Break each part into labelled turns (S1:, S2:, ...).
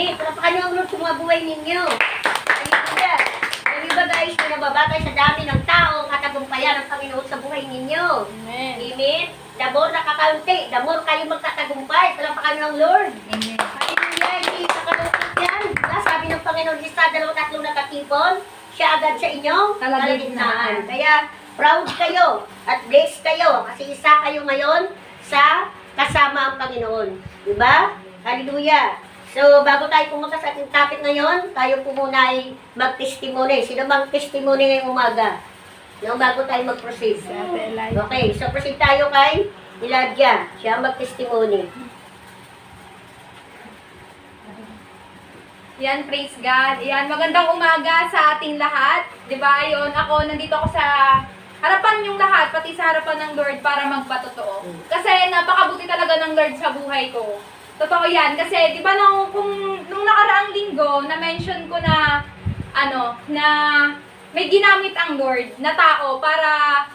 S1: Amen. Palapakan niyo ang Lord sa mga buhay ninyo. Hallelujah. Yung iba guys, pinababatay sa dami ng tao, katagumpayan ng Panginoon sa buhay ninyo.
S2: Amen.
S1: Amen. The more nakakaunti, the more kayo magtatagumpay. Palapakan niyo ang Lord.
S2: Amen.
S1: Hallelujah. Hindi kakalungkot yan. Diba? Sabi ng Panginoon, lista, 2-3 nakatipon, siya agad sa inyong kalagitnaan. Kaya, proud kayo at blessed kayo kasi isa kayo ngayon sa kasama ang Panginoon. Diba? Hallelujah. So, bago tayo pumunta sa ating topic ngayon, tayo po muna ay mag-testimony. Sino bang testimony ngayong umaga? No, bago tayo mag-proceed. Okay, so proceed tayo kay Elijah. Siya mag-testimony.
S2: Yan, praise God. Yan, magandang umaga sa ating lahat. Diba, ayun, ako, nandito ako sa harapan yung lahat, pati sa harapan ng Lord para magpatotoo. Kasi napakabuti talaga ng Lord sa buhay ko. Totoo yan. Kasi, di ba, nung nakaraang linggo, na-mention ko na, na may ginamit ang Lord na tao para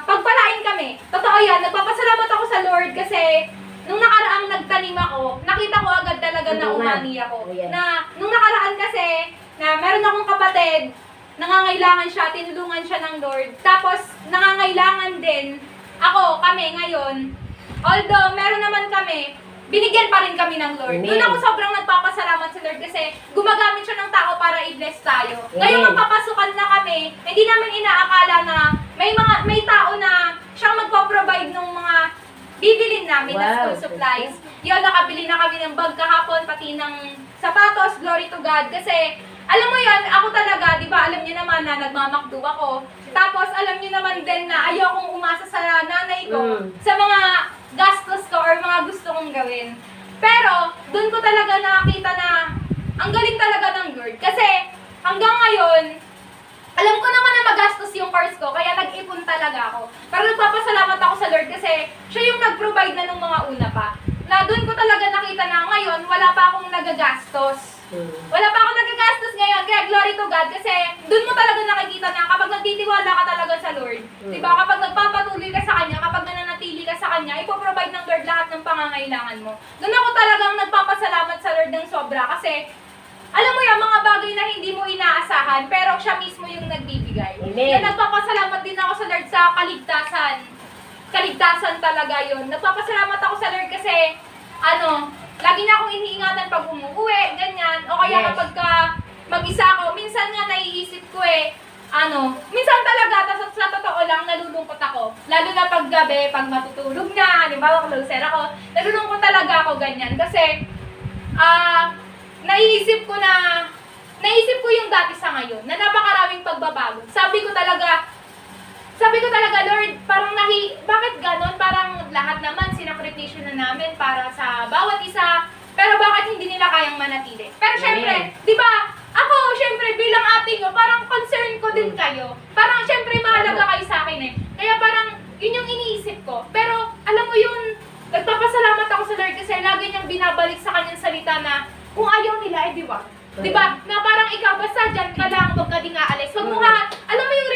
S2: pagpalain kami. Totoo yan. Nagpapasalamat ako sa Lord kasi nung nakaraang nagtanim ako, nakita ko agad talaga na umani ako. Na, nung nakaraan kasi, na meron akong kapatid, nangangailangan siya, tinulungan siya ng Lord. Tapos, nangangailangan din kami ngayon. Although, meron naman kami, binigyan pa rin kami ng Lord.
S1: Amen.
S2: Doon ako sobrang nagpapasalamat sa Lord kasi gumagamit siya ng tao para i-bless tayo.
S1: Amen.
S2: Ngayon magpapasukan na kami, hindi namin inaakala na may tao na siyang magpo-provide ng mga bibilin namin na school supplies. Yun, nakabili na kami ng bag kahapon, pati ng sapatos, glory to God. Kasi, alam mo yan, ako talaga, di ba, alam niyo naman na nagmamakdo ako. Tapos, alam niyo naman din na ayokong umasa sa nanay ko sa mga gastos ko or mga gusto kong gawin. Pero, doon ko talaga nakakita na ang galing talaga ng Lord. Kasi, hanggang ngayon, alam ko naman na magastos yung course ko, kaya nag-ipon talaga ako. Pero nagpapasalamat ako sa Lord kasi siya yung nag-provide na nung mga una pa. Na doon ko talaga nakita na ngayon, wala pa akong nagagastos. Wala pa akong nagagastos ngayon, kaya glory to God. Kasi doon mo talaga nakikita na kapag nagtitiwala ka talaga sa Lord, diba? Kapag nagpapatuloy ka sa Kanya, kapag nananatili ka sa Kanya, ipoprovide ng Lord lahat ng pangangailangan mo. Doon ako talagang nagpapasalamat sa Lord ng sobra kasi alam mo yan, mga bagay na hindi mo inaasahan, pero siya mismo yung nagbibigay.
S1: Amen.
S2: Kaya nagpapasalamat din ako sa Lord sa kaligtasan. Kaligtasan talaga yun. Nagpapasalamat ako sa Lord kasi, lagi niya akong iniingatan pag umuwi, ganyan. O kaya
S1: Yes.
S2: kapag mag-isa ako, minsan nga naiisip ko minsan talaga, sa totoo lang, nalulungkot ako. Lalo na pag gabi, pag matutulog na, halimbawa closer ako, nalulungkot talaga ako ganyan. Kasi, naisip ko yung dati sa ngayon, na napakaraming pagbabago. Sabi ko talaga, Lord, parang bakit ganon? Parang lahat naman sinakripisyo na namin para sa bawat isa, pero bakit hindi nila kayang manatili? Pero syempre, di ba, ako, syempre, bilang ate nyo, parang concern ko din kayo. Parang syempre, mahalaga kayo sa akin eh. Kaya parang, yun yung iniisip ko. Pero, alam mo yun, nagpapasalamat ako sa Lord kasi lagi niyang binabalik sa kanyang salita na kung ayaw nila, di ba? Di ba? Na parang ikaw, basta dyan ka lang, huwag ka di nga alis. Huwag mo nga, alam mo yung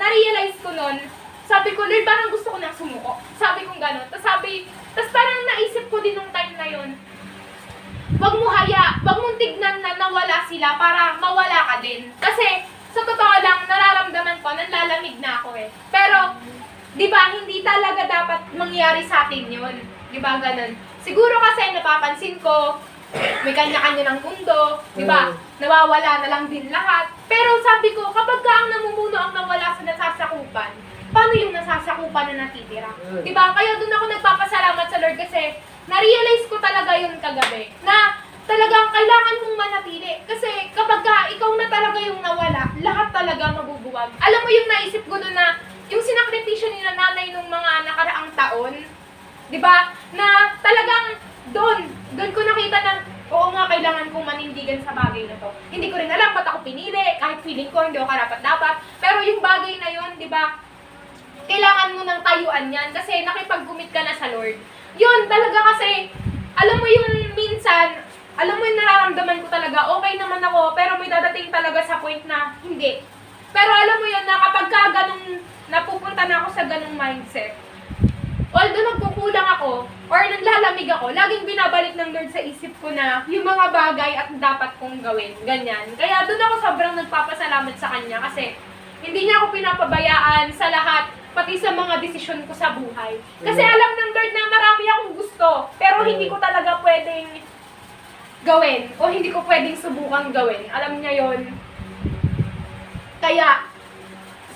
S2: na-realize ko nun, sabi ko, Lord, parang gusto ko nang sumuko. Sabi kong gano'n. Tapos parang naisip ko din nung time na yun, huwag mong tignan na nawala sila para mawala ka din. Kasi, sa totoo lang, nararamdaman ko, nanlalamig na ako eh. Pero, di ba, hindi talaga dapat mangyari sa atin yun. Di ba, ganun. Siguro kasi napapansin ko, may kanya-kanya ng mundo, di ba? Nawawala na lang din lahat. Pero sabi ko, kapag ka ang namumuno ang nawala sa nasasakupan, paano yung nasasakupan na natitira? Di ba? Kaya doon ako nagpapasalamat sa Lord kasi na-realize ko talaga yun kagabi na talagang kailangan mong manatili. Kasi kapag ka ikaw na talaga yung nawala, lahat talaga mabubuwag. Alam mo yung naisip ko doon na yung sinakripisyo ni nanay nung mga nakaraang taon, di ba? Na talagang doon ko nakita na, oo nga, kailangan kong manindigan sa bagay na to. Hindi ko rin alam ba't ako pinili, kahit feeling ko hindi ako karapat-dapat. Pero yung bagay na yun, di ba, kailangan mo ng tayuan yan kasi nakipaggumit ka na sa Lord. Yun, talaga kasi, alam mo yung minsan, alam mo yung nararamdaman ko talaga, okay naman ako, pero may dadating talaga sa point na hindi. Pero alam mo yun na kapag ka ganun, napupunta na ako sa ganung mindset, although nagkukulang ako, or naglalamig ako, laging binabalik ng Lord sa isip ko na yung mga bagay at dapat kong gawin. Ganyan. Kaya doon ako sobrang nagpapasalamat sa Kanya kasi hindi niya ako pinapabayaan sa lahat, pati sa mga desisyon ko sa buhay. Kasi alam ng Lord na marami akong gusto, pero hindi ko talaga pwedeng gawin o hindi ko pwedeng subukan gawin. Alam niya yon. Kaya,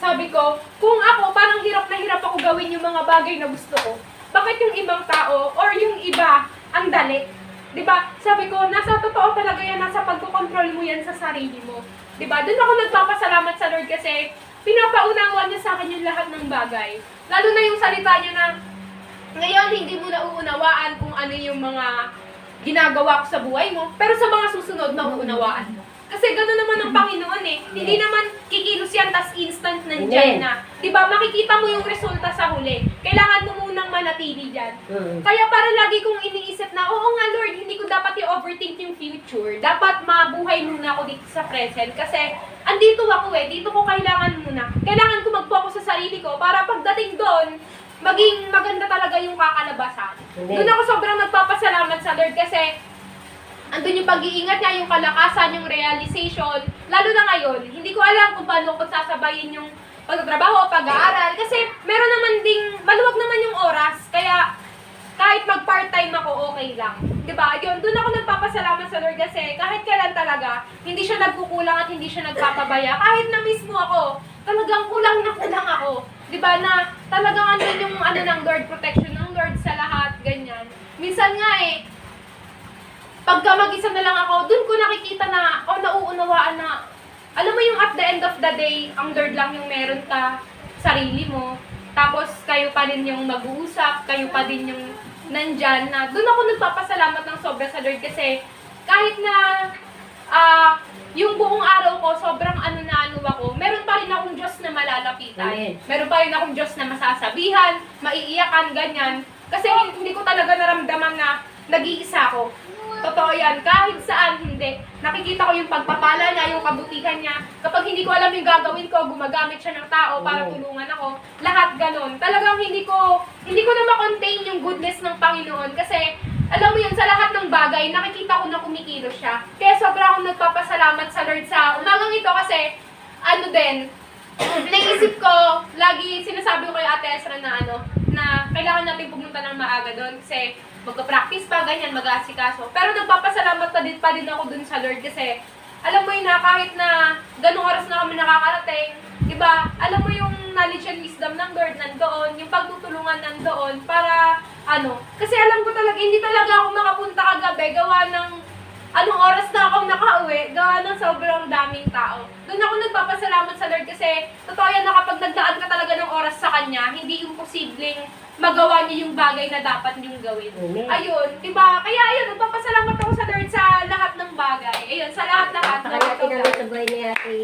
S2: sabi ko, kung ako, parang hirap na hirap ako gawin yung mga bagay na gusto ko, bakit yung ibang tao or yung iba ang dali? 'Di ba? Sabi ko, nasa totoo talaga yan, nasa pagkokontrol mo yan sa sarili mo. 'Di ba? Doon ako nagpapasalamat sa Lord kasi pinapaunawa niya sa akin yung lahat ng bagay. Lalo na yung salita niya na ngayon hindi mo nauunawaan kung ano yung mga ginagawa ko sa buhay mo, pero sa mga susunod nauunawaan mo. Kasi gano'n naman ang Panginoon eh. Hindi naman kikilos yan, tas instant nandyan na. Diba, makikita mo yung resulta sa huli. Kailangan mo munang manatili dyan. Kaya para lagi kong iniisip na, oo nga Lord, hindi ko dapat i-overthink yung future. Dapat mabuhay muna ako dito sa present. Kasi andito ako eh, dito ko kailangan muna. Kailangan ko mag-focus sa sarili ko para pagdating doon, maging maganda talaga yung kakalabasan. Doon ako sobrang nagpapasalamat sa Lord kasi andun yung pag-iingat niya, yung kalakasan, yung realization. Lalo na ngayon, hindi ko alam kung paano ko sasabayin yung pagtatrabaho, pag-aaral. Kasi meron naman ding, maluwag naman yung oras. Kaya kahit mag-part-time ako, okay lang. Diba? Yun, doon ako nagpapasalamat sa Lord kasi kahit kailan talaga, hindi siya nagkukulang at hindi siya nagpapabaya. Kahit na mismo ako, talagang kulang na kulang ako. Diba na talagang andun yung ano ng Lord, protection ng Lord sa lahat, ganyan. Minsan nga eh, pagka mag-isa na lang ako, dun ko nakikita na, nauunawaan na, alam mo yung at the end of the day, ang Lord lang yung meron ka, sarili mo, tapos kayo pa din yung mag-uusap, kayo pa din yung nandyan, na dun ako nagpapasalamat ng sobra sa Lord kasi kahit na yung buong araw ko, sobrang ano ako, meron pa rin akong Diyos na malalapitan.
S1: Amen.
S2: Meron pa rin akong Diyos na masasabihan, maiiyakan, ganyan. Kasi hindi ko talaga naramdaman na nag-iisa ako. Totoo yan. Kahit saan, hindi. Nakikita ko yung pagpapala niya, yung kabutihan niya. Kapag hindi ko alam yung gagawin ko, gumagamit siya ng tao para tulungan ako. Lahat ganon. Talagang hindi ko na ma-contain yung goodness ng Panginoon. Kasi, alam mo yun, sa lahat ng bagay, nakikita ko na kumikilos siya. Kaya sobra akong nagpapasalamat sa Lord sa umagang ito kasi, ano din, naisip ko, lagi sinasabi ko kay Ate Ezra na kailangan natin pumunta ng maaga doon kasi magka-practice pa, ganyan, mag-aasikaso. Pero nagpapasalamat pa din ako dun sa Lord kasi alam mo yun na kahit na ganung oras na kami nakakarating, diba, alam mo yung knowledge and wisdom ng Lord nandoon, yung pagtutulungan nandoon para, kasi alam ko talaga, hindi talaga ako makapunta kagabi, gawa ng anong oras na ako nakauwi, gawa ng sobrang daming tao. Doon ako nagpapasalamat sa Lord kasi totoo yan na kapag nagdaan ka talaga ng oras sa Kanya, hindi imposibleng magawa niyo yung bagay na dapat niyong gawin. Ayun, diba? Kaya ayun, nagpapasalamat ako sa Lord sa lahat ng bagay. Ayun, sa lahat-lahat.
S1: Napakalaking sa buhay ni Ate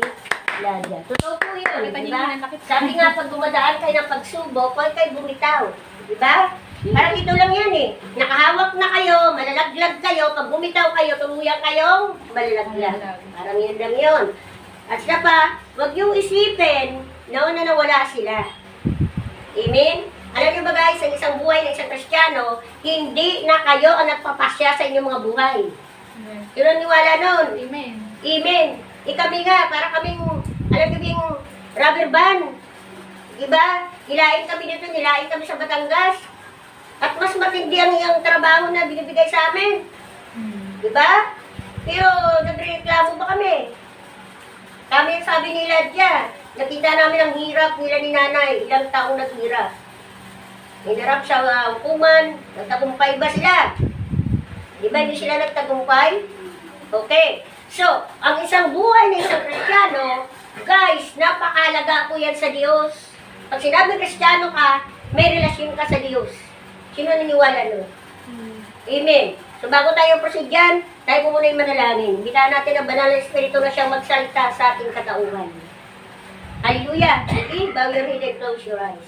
S1: Ladia. Totoo po yun, diba? Sabi nga, pag dumadaan kayo ng pagsubok, huwag kayo bumitaw. Diba? Parang ito lang yan eh. Nakahawak na kayo, malalaglag kayo, pag bumitaw kayo, tuluyan kayong malalaglag. Parang yun lang yun. At siya pa, huwag yung isipin na nawala sila. Amen? Alam niyo ba guys, sa isang buhay ng isang Kristiyano, hindi na kayo ang nagpapasya sa inyong mga buhay. Yun ang niwala nun.
S2: Amen.
S1: Amen. Kami nga, para kaming, alam niyo yung rubber band. Diba? Nilain kami dito, nilain kami sa Batangas. At mas matindi ang iyang trabaho na binibigay sa amin. Diba? Pero nagreklamo pa kami. Kami yung sabi nila dyan, nakita namin ang hirap nila ni nanay, ilang taong naghirap. Hinarap sa hukuman, nagtagumpay ba sila? Di ba hindi sila nagtagumpay? Okay. So, ang isang buhay ng isang Kristiyano, guys, napakahalaga po yan sa Diyos. Pag sinabi Kristiyano ka, may relasyon ka sa Diyos. Sino naniniwala nun? Amen. So, bago tayo proceed dyan, tayo po muna yung manalangin. Bitaan natin ang banal na Espiritu na siyang magsalita sa ating katauhan. Hallelujah. Okay, bow your head and close your eyes.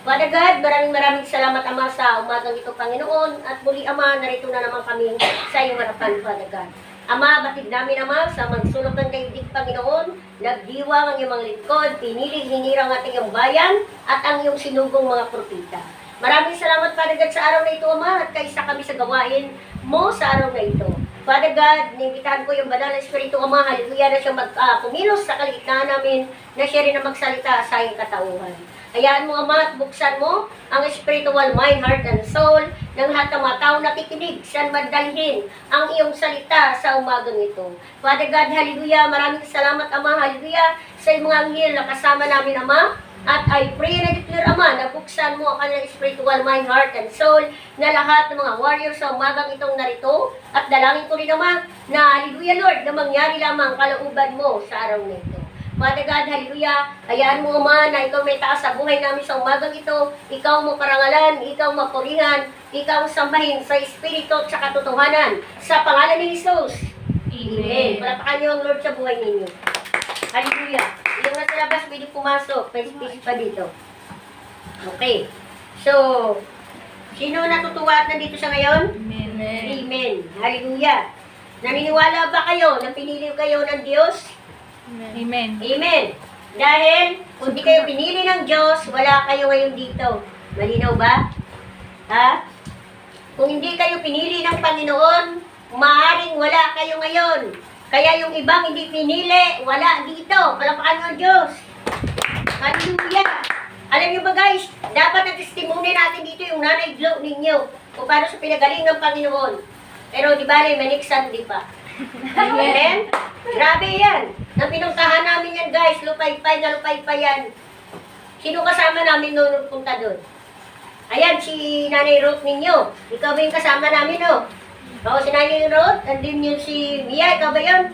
S1: Father God, maraming salamat, Ama, sa umagang ito, Panginoon. At muli, Ama, narito na naman kami sa iyong harapan, Father God. Ama, batid namin, Ama, sa magsulok ng daigdig, Panginoon, nagdiwang ang iyong mga lingkod, pinili, hinirang ating iyong bayan, at ang iyong sinugong mga propita. Maraming salamat, Father God, sa araw na ito, Ama, at kaisa kami sa gawain mo sa araw na ito. Father God, nimbitahan ko yung banal na Espiritu, Ama, hallelujah, na siya kumilos sa kaligtaan namin, na siya rin na magsalita sa iyong katauhan. Hayaan mo, Ama, at buksan mo ang spiritual mind, heart, and soul ng lahat ng mga tao nakikinig, saan madalhin ang iyong salita sa umagang ito. Father God, hallelujah, maraming salamat, Ama, hallelujah, sa iyong mga anghel na kasama namin, Ama. At I pray na declare, Ama, na buksan mo ang kanilang spiritual mind, heart, and soul na lahat ng mga warriors sa umagang itong narito. At dalangin ko rin, Ama, na hallelujah, Lord, na mangyari lamang kalooban mo sa araw na ito. Father God, hallelujah, hayaan mo, Ama, na ikaw may taas sa buhay namin sa umagang ito. Ikaw mo parangalan, ikaw mapurihan, ikaw sambahin sa espiritu at sa katotohanan. Sa pangalan ni Jesus. Amen. Palapakan niyo ang Lord sa buhay ninyo. Hallelujah. Yung nasa labas, pwede pumasok. May space pa dito. Okay. So, sino natutuwa at nandito sa ngayon?
S2: Amen.
S1: Amen. Hallelujah. Naniniwala ba kayo na pinili kayo ng Diyos?
S2: Amen.
S1: Amen. Dahil, kung di kayo pinili ng Diyos, wala kayo ngayon dito. Malinaw ba? Ha? Kung hindi kayo pinili ng Panginoon, maaaring wala kayo ngayon. Kaya yung ibang hindi pinili, wala dito. Palapakan ng Diyos. Hallelujah. Alam niyo ba guys, dapat na testimony natin dito yung nanay glow ninyo kung paano sa pinagaling ng Panginoon. Pero di ba, may next Sunday pa. Amen? Grabe yan. Nang pinuntahan namin yan guys, lupay-pay na lupay-pay yan. Sino kasama namin noon punta doon? Ayan, si Nanay Ruth ninyo. Ikaw ba yung kasama namin, no? Oo, si Nanay Ruth, and then yung si Mia, ikaw ba yun?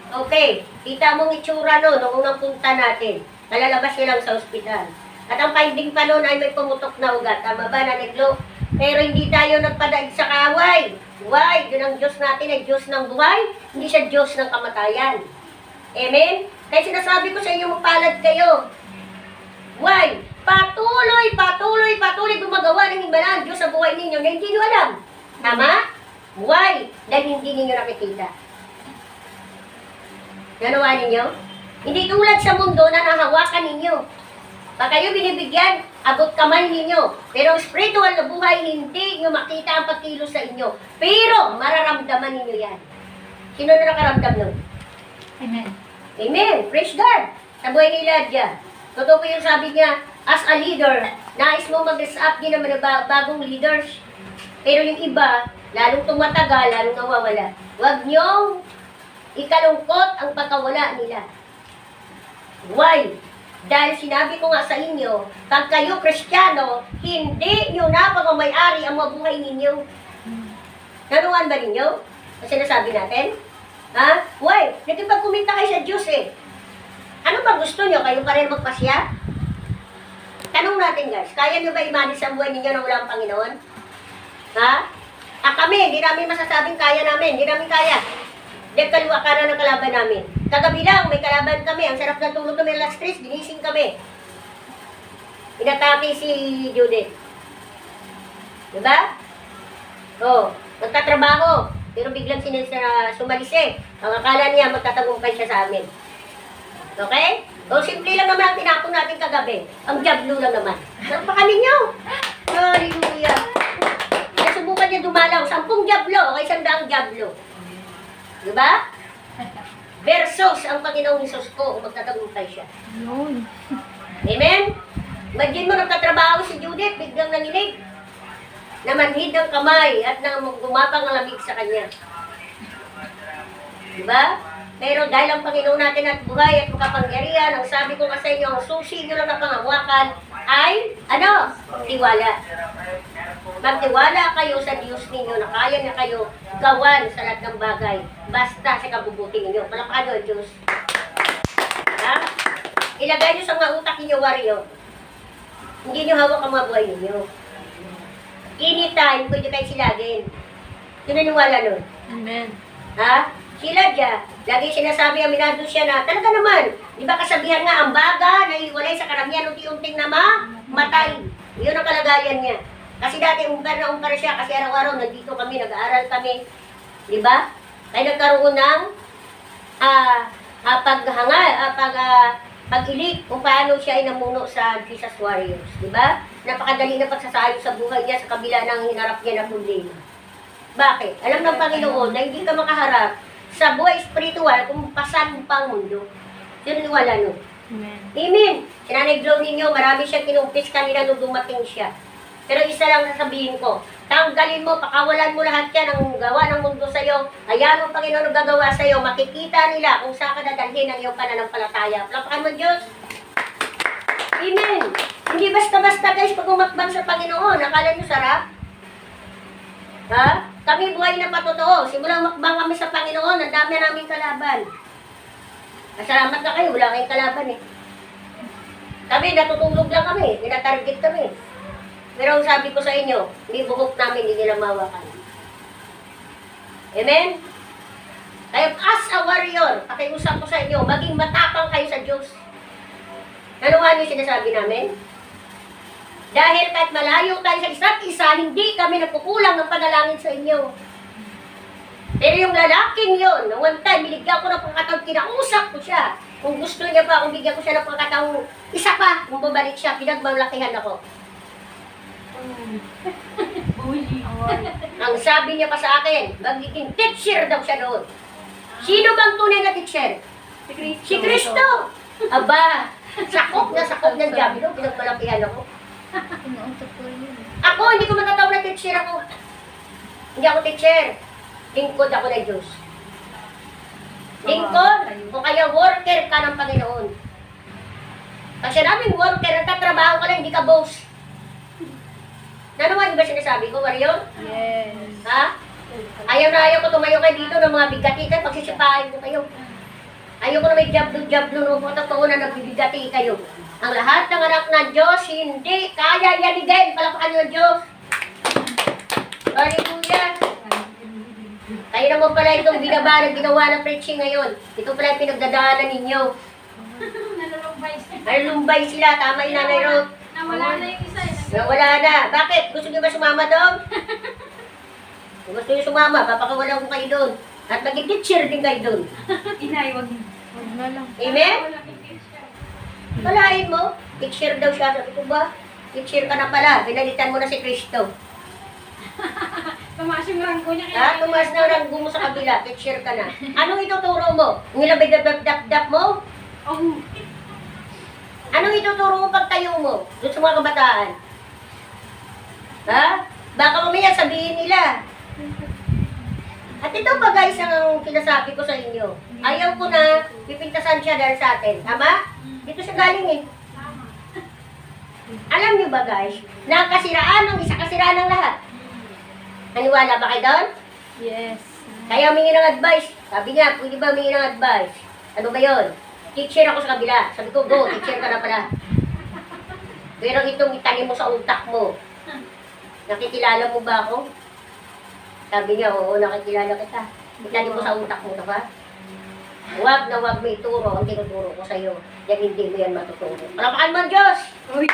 S1: Okay, kita mong itsura no, nung unang punta natin. Nalalabas niya lang sa ospital. At ang finding pa noon ay may pumutok na ugat. Tama ba, Nanay Glo? Pero hindi tayo nagpadaig sa kaaway. Why? Yun ang Diyos natin ay Diyos ng buhay, hindi siya Diyos ng kamatayan. Amen? Kaya sinasabi ko sa inyo, mapalad kayo. Why? Patuloy gumagawa ng himala Diyos sa buhay ninyo na hindi nyo alam. Tama? Why? Dahil hindi ninyo nakikita. Nanawa ninyo? Hindi tulad sa mundo na nahawakan ninyo. Pag kayo binibigyan, abot kamay ninyo. Pero ang spiritual na buhay, hindi nyo makita ang pagkilos sa inyo. Pero mararamdaman ninyo yan. Sino na nakaramdam nun?
S2: Amen.
S1: Amen. Praise God. Sa buhay ni Elijah. Totoo po yung sabi niya, as a leader, nais mo mag-raise up din naman ng bagong leaders. Pero yung iba, lalong tumatagal, lalong nawawala. Huwag niyong ikalungkot ang pagkawala nila. Why? Dahil sinabi ko nga sa inyo, pag kayo Kristiyano, hindi nyo na pagmamayari ang mabuhay ninyo. Nanuhan ba ninyo? Ang sinasabi natin? Ha? Why? Nagkipagkumita kayo sa Diyos eh. Ano ba gusto nyo? Kayo pa rin magpasya? Tanong natin guys, kaya nyo ba imanis ang buhay ninyo na wala ang Panginoon? Ha? Kami, hindi namin masasabing kaya namin. Hindi namin kaya. Dahil kaliwa ka na ng kalaban namin. Kagabi lang, may kalaban kami. Ang sarap ng tulog kami alas 3, ginising kami. Inatake si Judith. Diba? Oo. Nagtatrabaho. Pero biglang sumalis eh. Ang akala niya, magtatagumpay siya sa amin. Okay? O, simple lang naman ang tinapon natin kagabi. Ang jablo lang naman. Saan pa kami nyo? Hallelujah. Nasubukan niya dumalaw. 10 jablo. O, 100 jablo. Diba? Versus ang Panginoong Hesus ko kung magtatagumpay siya.
S2: Yun.
S1: Amen? Imagine mo, nagtatrabaho si Judith, biglang nanginig. Namanhid ang kamay at gumapang ang lamig sa kanya. Diba? Pero dahil ang Panginoon natin at buhay at makapangyarihan, ang sabi ko sa inyo, ang susi nyo lang na pangawakan ay, tiwala. Magtiwala kayo sa Diyos ninyo na kaya na kayo gawan sa lahat ng bagay. Basta sa kabubuti ninyo. Palakado ang Diyos. Ha? Ilagay nyo sa mga utak ninyo, warrior. Hindi nyo hawak ang mga buhay ninyo. Anytime, pwede kayo silagin. Tinaniwala nun.
S2: Amen.
S1: Ha? Sila dyan, lagi sinasabi, aminado siya na, talaga naman, di ba kasabihan nga, ang baga, nahiwalay sa karamihan, unti-unting na matay. Yun ang kalagayan niya. Kasi dati, umpar na umpar siya, kasi araw-araw, nandito kami, nag-aaral kami. Di ba? Kaya nagkaroon ng pag-ilik kung paano siya ay namuno sa Jesus Warriors. Di ba? napakadali na pagsasayo sa buhay niya sa kabila ng hinarap niya na problema. Bakit? Alam ng Panginoon na hindi ka makaharap sa buhay spiritual kung pasan pa ang mundo. Yun wala no.
S2: Amen.
S1: Amen. Sinanay Glow ninyo, marami siyang kinumpis kanina nung dumating siya. Pero isa lang sasabihin ko, tanggalin mo, pakawalan mo lahat yan ang gawa ng mundo sa'yo. Hayaan mo Panginoon ang gagawa sa'yo. Makikita nila kung saan ka dadalhin ang iyong pananampalataya. Palapakan mo Diyos. Amen. Hindi basta-basta guys pag umakbang sa Panginoon. Akala nyo sarap? Ha? Kami buhay na patotoo. Simulang umakbang kami sa Panginoon. Ang dami namin kalaban. Masalamat na kayo. Wala kayong kalaban eh. Kami, natutulog lang kami. Tinatarget kami. Pero ang sabi ko sa inyo, hindi buhok namin, hindi nila mawakan. Amen? Kaya as a warrior, pakiusap ko sa inyo, maging matapang kayo sa Diyos. Ano nga yung sinasabi namin? Dahil kahit malayo tayo sa isa't isa, hindi kami nagkukulang ng panalangin sa inyo. Pero yung lalaking yun, nung one time, binigyan ko ng pagkataon, kinausap ko siya. Kung gusto niya pa, kung bigyan ko siya ng pagkataon, isa pa, kung babalik siya, pinagmalakihan ako. Ang sabi niya pa sa akin, magiging teacher daw siya doon. Sino bang tunay na teacher? Si Kristo. Aba, sakop ng diablo, pinagmalakihan ako. Ako, hindi ko matatawag na teacher ako. Hindi ako teacher. Lingkod ako ng Diyos. Lingkod, o kaya worker ka ng Panginoon. Kasi namin worker, nagtatrabaho ka lang, hindi ka boss. Nanuman ba sinasabi ko, Warrior?
S2: Yes.
S1: Ha? Ayaw na ayaw ko tumayo kayo dito ng mga bigatikan, pagsisipahin ko kayo. Ayaw ko na may jablo-jablo no po totoo na nagbibigati kayo. Ang lahat ng anak ng Diyos, hindi kaya yaligay. Palapakan nyo ng Diyos. Hallelujah. Kayo naman pala itong binaba na ginawa ng preaching ngayon. Ito pala yung pinagdadaanan ninyo. Nalumbay sila, tama yung Nanay Ruth.
S2: Nawala na yung isa.
S1: Wala na. Bakit? Gusto niyo ba sumama doon? Kung gusto niyo sumama, papakawalan ko kayo doon. At maging teacher din kayo doon.
S2: Inay, wag na lang.
S1: Amen? Kalahin mo, teacher daw siya. Sabi ko ba? Teacher ka na pala. Pinalitan mo na si Kristo.
S2: Tumaas yung ranggo niya.
S1: Ha? Tumaas na ang ranggo mo sa kabila. Teacher ka na. Anong ituturo mo? Nilabay dap mo?
S2: Oh.
S1: Anong ituturo mo pag tayo mo? Doon sa mga kabataan? Ha? Baka mamaya sabihin nila. At ito pa guys ang sinasabi ko sa inyo. Ayaw ko na pipintasan siya dahil sa atin. Tama? Dito siya galing eh. Alam niyo ba guys, na kasiraan ng isa kasiraan ng lahat. Naniwala ba kayo doon?
S2: Yes.
S1: Kaya humingi ng advice. Sabi niya, pwede ba humingi ng advice? Ano ba yun? Teacher ako sa kabila. Sabi ko, go, teacher ka na pala. Pero itong itanim mo sa utak mo. Nakikilala mo ba ako? Sabi niya, oo, nakikilala kita. Itanim mo sa utak mo, diba? Huwag na huwag mo ituro ang tinuturo ko sa'yo. Yan hindi mo yan matuturo. Palapakan mo ang Diyos!
S2: Uy.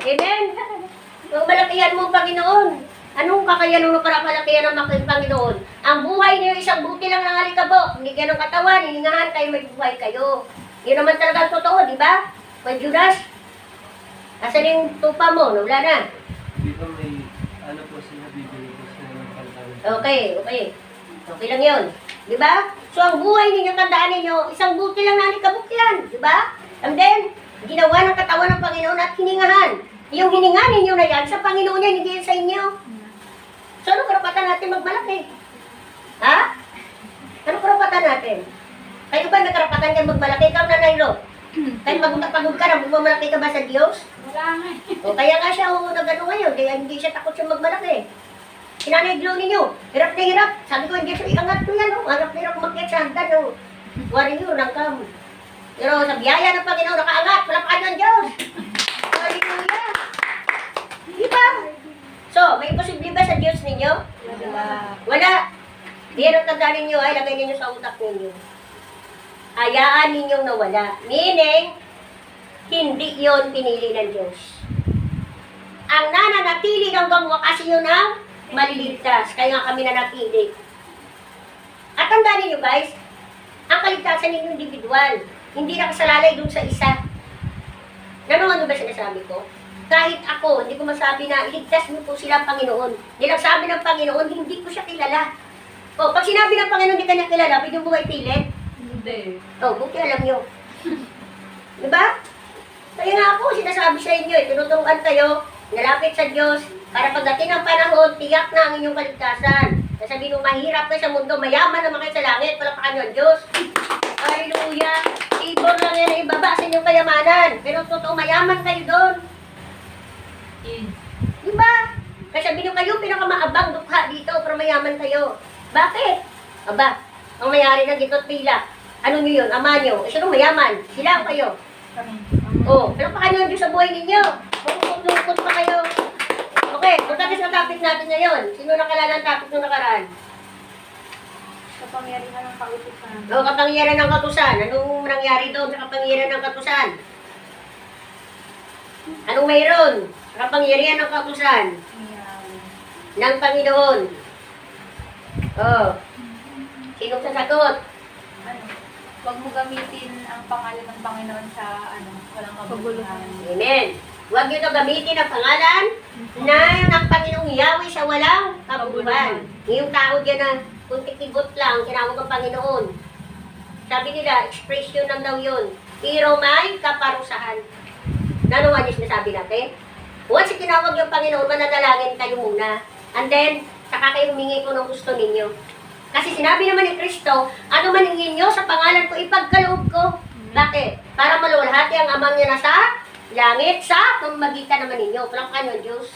S1: Amen? Yung malakihan mo, Panginoon. Anong kakayanan mo para malakihan ang Panginoon? Ang buhay niyo isang buti lang ng alikabok. Hindi kayo ng katawan, hiningahan kayo, may buhay kayo. Yun naman talaga ang totoo, di ba? May Judas. Asan yung tupa mo? Wala na.
S3: Di ba may ano po sila bibili ko sila ng pantawin?
S1: Okay. Okay lang yun. Di ba? So ang buhay ninyo, tandaan ninyo, isang buti lang na alikabok yan. Di ba? And then, ginawa ng katawan ng Panginoon at hiningahan. Yung hininga ninyo na yan, sa Panginoon yan, hindi yan sa inyo. So, ano karapatan natin magmalaki? Ha? Ano karapatan natin? Kayo ba may karapatan ka magmalaki? Ikaw na Nairo. Kahit pagod ka na, magmamalaki ka ba sa Diyos?
S2: Wala nga.
S1: O kaya nga siya, nagano ngayon, kaya hindi siya takot siya magmalaki. Sinanay Glow ninyo, hirap na hirap. Sabi ko, hindi siya iangat ko yan, harap na hirap umakyat sa hagdan, warrior ng kam. Pero sa biyaya ng Panginoon, nakaangat, palapakan ng Diyos. Hallelujah. Diba? So, may posible ba sa Diyos ninyo? Wala. Diyan ang tandaan ninyo ay lagay ninyo sa utak ninyo. Hayaan ninyong nawala. Meaning, hindi yon pinili ng Diyos. Ang nananatili hanggang wakas yun ang maliligtas. Kaya nga kami nanatili. At tandaan ninyo guys, ang kaligtasan ninyo individual. Hindi nakasalalay dun sa isa. Ano ba sinasabi ko? Kahit ako, hindi ko masabi na iligtas mo po sila ang Panginoon. Nilang sabi ng Panginoon, hindi ko siya kilala. O, pag sinabi ng Panginoon, hindi ka niya kilala, pwede mo ba ipilit?
S2: Hindi.
S1: O, buti alam nyo. Diba? Kaya nga ako, sinasabi sa inyo, tinuturuan kayo, nalapit sa Diyos, para pagdating ng panahon, tiyak na ang inyong kaligtasan. Sasabihin mo, mahirap kayo sa mundo, mayaman naman kayo sa langit, palakpakan nyo ang Diyos. Hallelujah! Ibon lang yan ang ibaba sa inyong kayamanan. Pero totoo, mayaman kayo doon. Diba? Kasi sabi nyo kayo, pinakamaabang dukha dito, pero mayaman kayo. Bakit? Aba, ang mayari ng gito't pila. Ano nyo yun? Ama nyo. Sino mayaman? Sila o kayo?
S2: Kami.
S1: Oh, palakpakan nyo ang Diyos sa buhay ninyo. Lungkot pa kayo. Okay, punta sa topic natin ngayon. Sino nakalala ang topic nung nakaraan?
S2: Kapangyarihan ng kautusan.
S1: O, kapangyarihan ng katusan. Anong nangyari doon sa kapangyarihan ng katusan? Anong mayroon? Sa kapangyarihan ng katusan ng Panginoon. Oh. Sino sasagot?
S2: Ano? Huwag mo gamitin ang pangalan ng Panginoon sa walang kabuluhan.
S1: Amen. Huwag nyo na gamitin ang pangalan ng Panginoong Yahweh sa walang kabuluhan. Yung tao dyan na kuntikibot lang, tinawag ang Panginoon. Sabi nila, expression lang daw yun. Pero may kaparusahan. Nanuwan yung sinasabi natin? Once tinawag yung Panginoon, mananalangin kayo muna. And then, saka kayo humingi ko ng gusto ninyo. Kasi sinabi naman ni Kristo, ano man hingin nyo sa pangalan ko, ipagkaloob ko. Bakit? Para maluwalhati ang amang niya na sa langit sa pamagitan naman ninyo. Palangkan nyo, Diyos.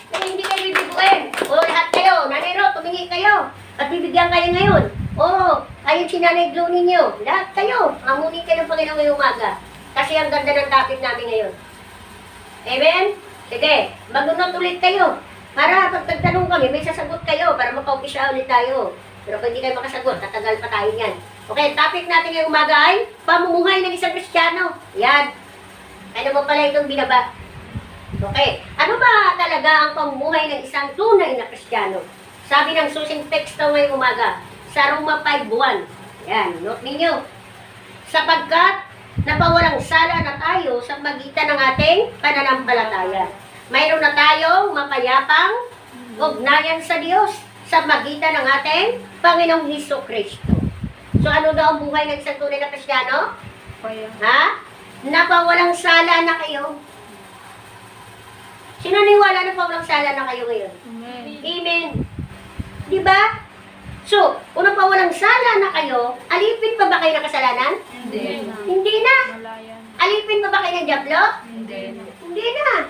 S1: Kaya hindi kayo bibiguin. O lahat kayo, nanero, tumingi kayo. At bibigyan kayo ngayon. Oo, ayun si Nanay Glo ninyo. Lahat kayo, amunin kayo ng Panginoon ngayong umaga. Kasi ang ganda ng topic namin ngayon. Amen? Sige, magunot ulit kayo. Para pag nagtanong kami, may sasagot kayo para mapaumpisa ulit tayo. Pero kung hindi kayo makasagot, tatagal pa tayo yan. Okay, topic natin ngayong umaga ay pamumuhay ng isang Kristiyano. Yan. Ano mo pala itong binaba? Okay. Ano ba talaga ang pamumuhay ng isang tunay na Kristiyano? Sabi ng susing teksto ngayong umaga, sa Roma 5:1. Yan, note ninyo. Sapagkat napawalang sala na tayo sa magitan ng ating pananampalataya. Mayroon na tayong mapayapang ugnayan sa Diyos sa magitan ng ating Panginoong Hesukristo. So ano daw ang buhay ng isang tunay na Kristiyano? Ha? Napawalang sala na kayo. Sino naniwala na pawalang sala na kayo ngayon? Amen. Di ba? So, kung napawalang sala na kayo, alipin pa ba kayo ng kasalanan?
S2: Hindi.
S1: Hindi na.
S2: Wala yan.
S1: Alipin pa ba kayo ng diablo?
S2: Hindi.
S1: Hindi na.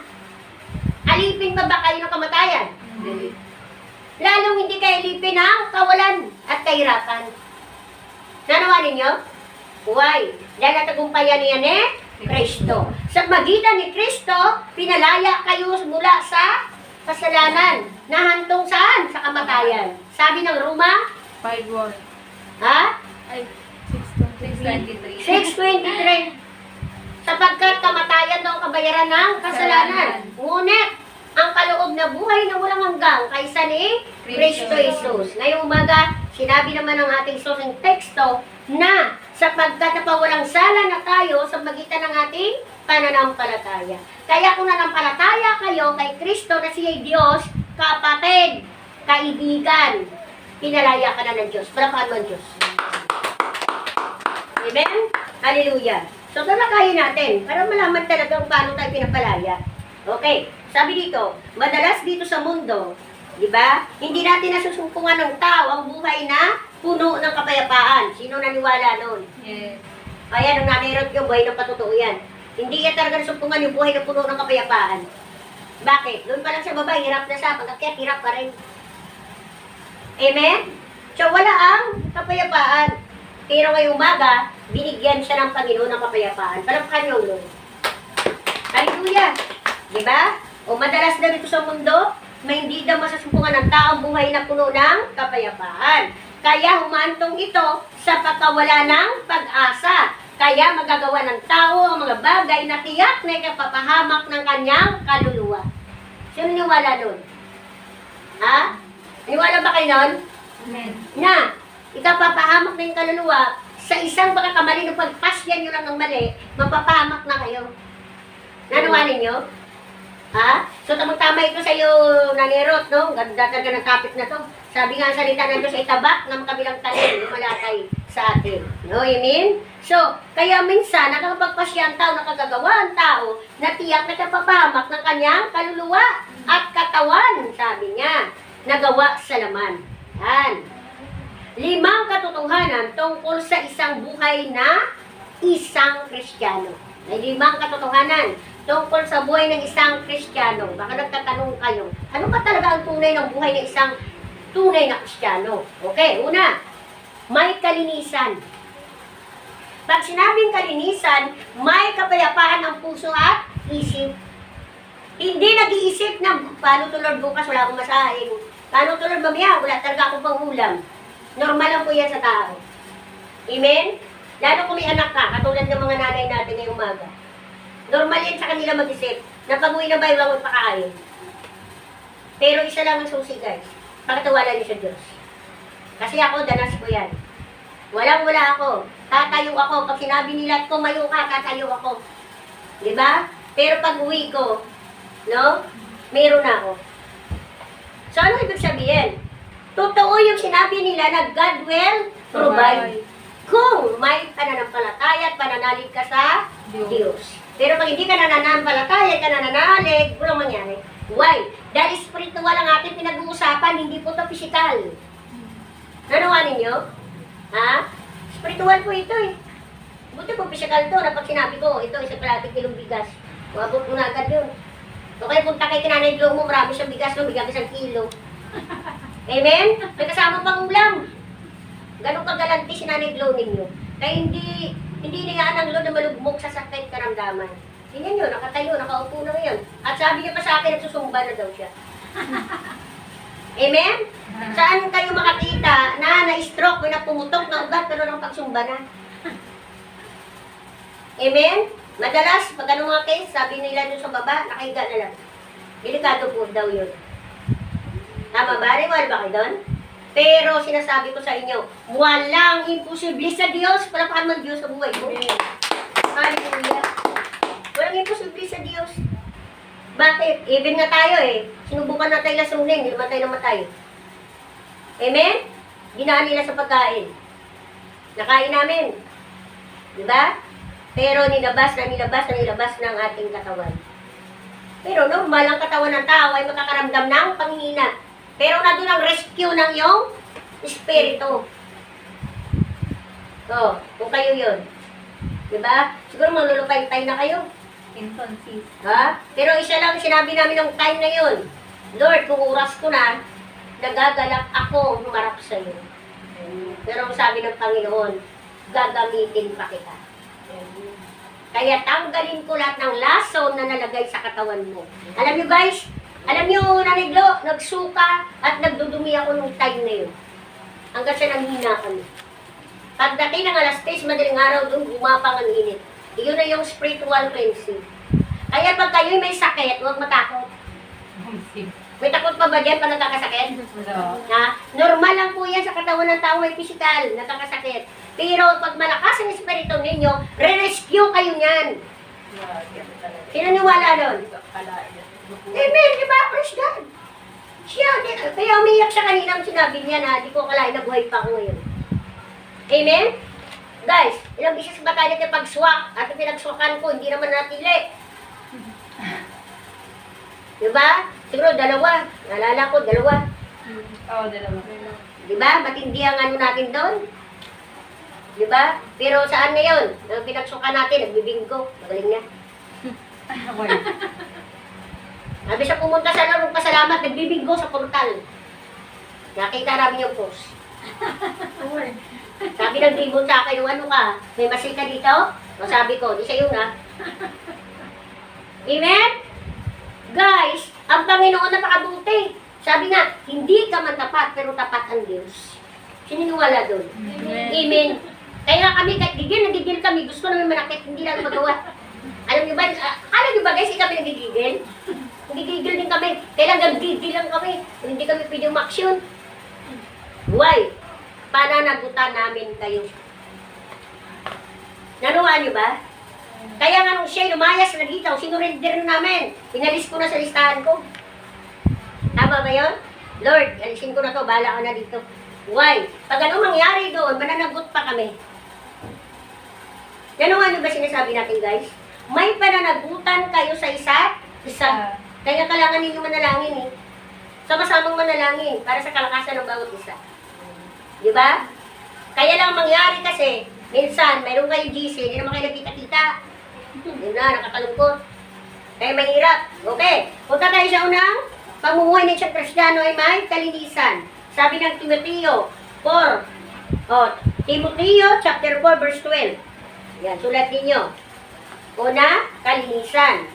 S1: Alipin pa ba kayo ng kamatayan?
S2: Hindi.
S1: Lalong hindi kayo alipin ng kawalan at kahirapan. Nanawa ninyo? Why? Dahil natagumpayan niya ni Kristo. Sa magitan ni Kristo, pinalaya kayo mula sa kasalanan. Nahantong saan? Sa kamatayan. Sabi ng Roma,
S2: 5:1.
S1: ha?
S2: Ay, 6:23.
S1: 6:23. Sapagkat kamatayan daw ang kabayaran ng kasalanan. Ngunit, ang kaloob na buhay na walang hanggang kaysa ni Kristo Jesus. Ngayong umaga, sinabi naman ng ating susing teksto na sapagkat napawalang sala na tayo sa magitan ng ating pananampalataya. Kaya kung nanampalataya kayo kay Kristo na siya'y Diyos, kapatid, kaibigan, pinalaya ka na ng Diyos. Palakpakan mo ang Diyos. Amen? Hallelujah. So, talakayin natin para malaman talagang paano tayo pinapalaya. Okay, sabi dito, madalas dito sa mundo, di ba? Hindi natin nasusumpungan ng tao ang buhay na puno ng kapayapaan. Sino naniwala noon?
S2: Yes.
S1: Kaya nung nanirot yung buhay ng patotoo yan. Hindi yan talaga nasumpungan yung buhay na puno ng kapayapaan. Bakit? Doon pa lang sa baba, hirap na sa pagkakyat, hirap pa rin. Amen? So, wala ang kapayapaan. Pero ngayong umaga, binigyan siya ng Panginoon ng kapayapaan. Palakpakan yung Lord. Hallelujah! Diba? O madalas na dito sa mundo, may hindi daw masasumpungan ng taong buhay na puno ng kapayapaan. Kaya humantong ito sa pagkawala ng pag-asa. Kaya magagawa ng tao ang mga bagay na tiyak na ikapapahamak ng kanyang kaluluwa. Sino niwala nun? Ha? Niwala ba kayo nun?
S2: Amen.
S1: Na ikapapahamak na yung kaluluwa sa isang pagkakamali ng pagpasyan nyo lang ng mali, mapapahamak na kayo. Nanuwanin nyo? Ha? So, tamang-tama ito sa iyo, Nanirot, no? Ganda talaga ng topic na to. Sabi nga ang salita nandun sa itabak ng kabilang talim, lumalatay sa atin. No, amen? So, kaya minsan, nakakapagpasya ang tao, nakagagawa ang tao, na tiyak na kapapahamak ng kanyang kaluluwa at katawan, sabi niya, nagawa sa laman. Yan. 5 katotohanan tungkol sa isang buhay na isang Kristiyano. May 5 katotohanan tungkol sa buhay ng isang Kristiyano. Baka nagtatanong kayo, ano ba talaga ang tunay ng buhay ng isang tunay na Kristiyano? Okay, una, may kalinisan. Pag sinabing kalinisan, may kapayapaan ang puso at isip. Hindi nag-iisip na, paano tulad bukas, wala akong masahin. Paano tulad mamaya, wala talaga akong panghulam. Normal lang po yan sa tao. Amen? Lalo kung may anak ka, katulad ng mga nanay natin ngayong umaga. Normal yan sa kanila mag-isip na pag-uwi na ba yung magpakain. Pero isa lang ang susi, guys. Pakatiwala niyo sa Diyos. Kasi ako, danas ko yan. Walang-wala ako. Tatayo ako. Pag sinabi nila, tumayo ka, tatayo ako. Diba? Pero pag-uwi ko, no? Meron ako. So, ano ibig sabihin? Totoo yung sinabi nila na God will provide. Kung may pananampalataya at pananalig ka sa Diyos. Pero pag hindi ka nananampalataya, ka nananalig, walang mangyari. Why? Dahil spiritual ang ating pinag-uusapan, hindi po ito physical. Nanawa ninyo? Ha? Spiritual po ito eh. Buti po physical to, na pag sinabi ko, ito isang kalating kilong bigas. Mabot mo na agad yun. O kaya punta kay Kinanay Glo mo, marami siyang bigas, no? Bigyan ka 1 kilo. Amen? May kasama pang ulam. Ganun kagalanti si Nanay Glo ninyo. Kaya hindi niyaan ang Lord na malugmok sa sakit karamdaman. Tingnan nyo, nakatayo, nakaupo na ngayon. At sabi niya pa sa akin, nagsusumba na daw siya. Amen? Saan kayo makakita na na-stroke, may napumutok na ugat, pero nang pagsumba na? Amen? Madalas, pag ano mga case, sabi nila dun sa baba, nakahiga na lang. Delikado po daw yun. Tama ba? Rewal ba kayo doon? Pero sinasabi ko sa inyo, walang imposible sa Diyos. Palapakan mo ang Diyos sa buhay mo. Hallelujah. Walang imposible sa Diyos. Bakit? Even nga tayo eh. Sinubukan na tayo lasunin, hindi naman tayo namatay. Amen? Ginaan nila sa pagkain. Nakain namin. Diba? Pero nilabas ng ating katawan. Pero normal ang katawan ng tao ay makakaramdam ng panghihina. Pero na doon ang rescue ng iyong espiritu. So, kung kayo yun. Diba? Siguro malulupay-tay na kayo. Ha? Pero isa lang sinabi namin ng time na yun. Lord, kung oras ko na, nagagalak ako humarap sa iyo. Pero sabi ng Panginoon, gagamitin pa kita. Kaya tanggalin ko lahat ng lason na nalagay sa katawan mo. Alam nyo guys, alam nyo, Nanay Glo, nagsuka at nagdudumi ako nung time na yun. Hanggang siya nanghina kami. Pagdating ng alas 3, madaling araw doon, gumapang ang init. Iyon na yung spiritual cleansing. Kaya pag kayo may sakit, huwag matakot. May takot pa ba dyan pag nagkakasakit? Ha? Normal lang po yan sa katawan ng tao may physical, nakakasakit. Pero pag malakas ang espiritu ninyo, re-rescue kayo niyan. Sino niwala doon? Amen, di ba? Praise God. Kaya umiyak siya kanina ang sinabi niya na di ko kalahin na buhay pa ako ngayon. Amen? Guys, ilang bisis ba tayo natin pag-swak at pinagswakan ko, hindi naman natili. Diba? Siguro 2. Naalala ko, 2.
S2: Oo, 2.
S1: Diba? Matindi ang ano natin doon. Diba? Pero saan ngayon? Nang pinagsuka natin, nagbibinggo. Magaling niya. Sabi siya pumunta sa laro, pasalamat, nagbibinggo sa portal. Nakita namin yung post. Sabi ng dribble sa akin, ano ka? May masil ka dito? O sabi ko, di sa iyo na. Amen? Guys, ang Panginoon napakabuti. Sabi nga, hindi ka man tapat, pero tapat ang Diyos. Sininiwala doon. Amen. Kaya kami, kahit nagigil kami, gusto namin manakit, hindi lang magawa. Alam niyo ba, alam niyo ba guys, hindi kami nagigigil? Nagigigil din kami. Kailangan gigil lang kami. Hindi kami pwedeng maksyon. Why? Pananagutan namin kayo. Nanuwa niyo ba? Kaya nga nung siya lumayas na dito, sinurrender na namin. Pinalis ko na sa listahan ko. Tama ba yun? Lord, alisin ko na to, bahala ka na dito. Why? Pag anong mangyari doon, mananagot pa kami. Yan ano ba sinasabi natin, guys? May pananagutan kayo sa isa't isa. Kaya kailangan ninyo manalangin eh. Sama-samang manalangin para sa kalakasan ng bawat isa. Di ba? Kaya lang mangyari kasi, minsan, mayroon kayo GC, hindi naman kayo nagkita-kita. Yun na, nakakalungkot. Kaya mahirap. Okay, punta tayo sa unang pamumuhay ng isang Kristiyano ay may kalinisan. Sabi ng Timoteo 4. Timoteo chapter 4 verse 12. Yan, sulat ninyo. Una, kalinisan.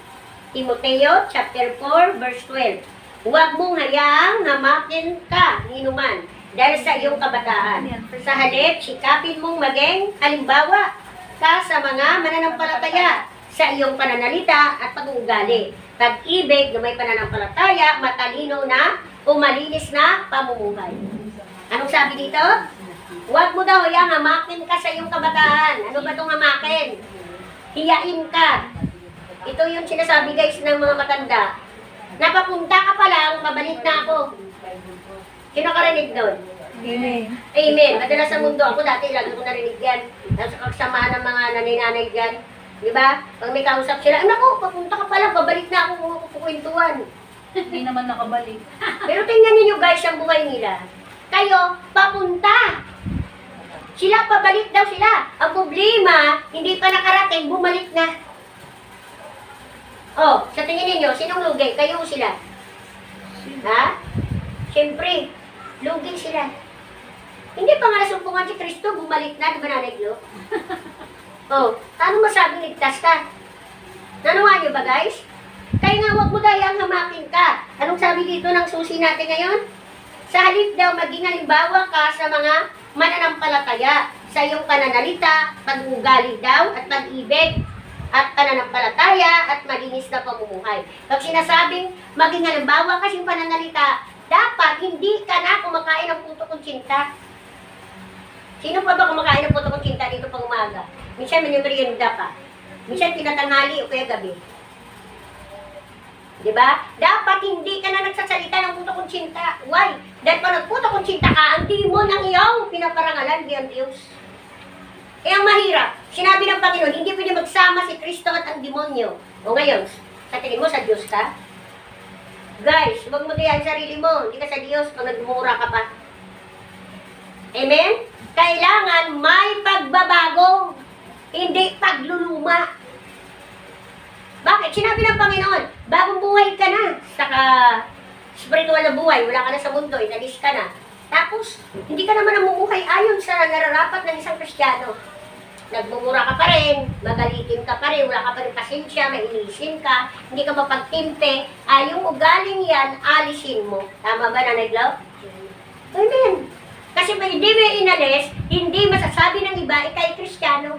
S1: Timoteo chapter 4 verse 12. Huwag mong hayaang hamakin ka ni inuman dahil sa iyong kabataan. Sa halip, sikapin mong maging halimbawa ka sa mga mananampalataya sa iyong pananalita at pag-uugali. Pag-ibig na may pananampalataya, matalino na, umalinis na pamumuhay. Anong sabi dito? Huwag mo daw hayaang hamakin ka sa iyong kabataan. Ano ba itong hamakin? Hiyain ka. Ito yung sinasabi guys ng mga matanda. Napapunta ka pa lang, mabalik na ako. Sino karinig doon?
S2: Amen.
S1: Amen. Madalas sa mundo, ako dati lagi ko narinig yan. Sa kasamaan ng mga nanay-nanay dyan. Di ba? Pag may kausap sila, naku, papunta ka pa lang, babalik na ako kung ako kukwentuhan.
S2: Hindi naman nakabalik.
S1: Pero tingnan ninyo guys ang buhay nila. Kayo, papunta. Sila, pabalik daw sila. Ang problema, hindi pa nakarating, bumalik na. Oh, sa tingin ninyo, sinong lugi? Kayo o sila? Ha? Siyempre, lugi sila. Hindi pa nga nasumpungan si Kristo, bumalik na, di ba Nanay Glo? Oh, ano masabing ligtas ka? Nanuha niyo ba guys? Kaya nga huwag mo dayang hamakin ka. Anong sabi dito ng susi natin ngayon? Sa halip daw maging halimbawa ka sa mga mananampalataya sa iyong pananalita, pag-uugali daw at pag-ibig at pananampalataya at malinis na pamumuhay. Pag sinasabing maging halimbawa ka sa iyong pananalita, dapat hindi ka na kumakain ng puto kong tsinta. Sino pa ba kumakain ng puto kong tsinta dito pang umaga? Minsan may merienda pa. Minsan tinatanghali o kaya gabi. Diba? Dapat hindi ka na nagsasalita ng puto kong tsinta. Why? Dahil pag nagputo kong tsinta ka, ang demon ng iyong pinaparangalan, di ang Diyos. Kaya ang mahirap. Sinabi ng Panginoon, hindi pwede magsama si Kristo at ang demonyo. O ngayon, sa tingin mo, sa Diyos ka? Guys, huwag mo diyan sarili mo. Hindi ka sa Diyos pag nagmumura ka pa. Amen? Kailangan may pagbabago. Hindi pagluluma. Bakit? Sinabi ng Panginoon, bagong buhay ka na. Saka, spiritual na buhay, wala ka na sa mundo, inalis ka na. Tapos, hindi ka naman namumuhay ayon sa nararapat ng isang Kristiyano. Nagmumura ka pa rin, magalitin ka pa rin, wala ka pa rin pasensya, mainisin ka, hindi ka mapagtimpe. Yung ugaling yan, alisin mo. Tama ba, Nanay Glo? Amen. Kasi pag hindi mo inalis, hindi masasabi ng iba, ikay Kristiyano.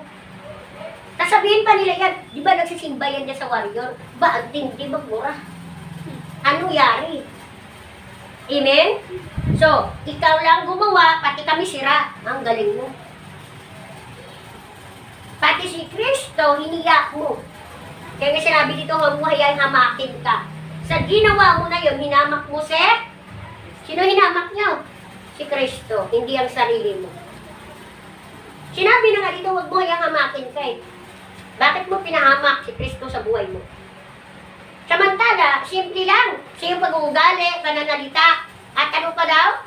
S1: Sasabihin pa nila yan, di ba nagsisimba yan dyan sa warrior? Ba, ang tindi magmura. Anong yari? Amen? So, ikaw lang gumawa, pati kami sira. Ang galing mo. Pati si Kristo, hiniyak mo. Kaya nga sinabi dito, huwag mo hayaan hamakin ka. Sa ginawa mo na yun, hinamak mo si... Sino hinamak niyo? Si Kristo, hindi ang sarili mo. Sinabi na nga dito, huwag mo hayaan hamakin ka eh. Bakit mo pinahamak si Kristo sa buhay mo? Samantala, simple lang. Sa iyong pag-uugali, pananalita, at ano pa daw?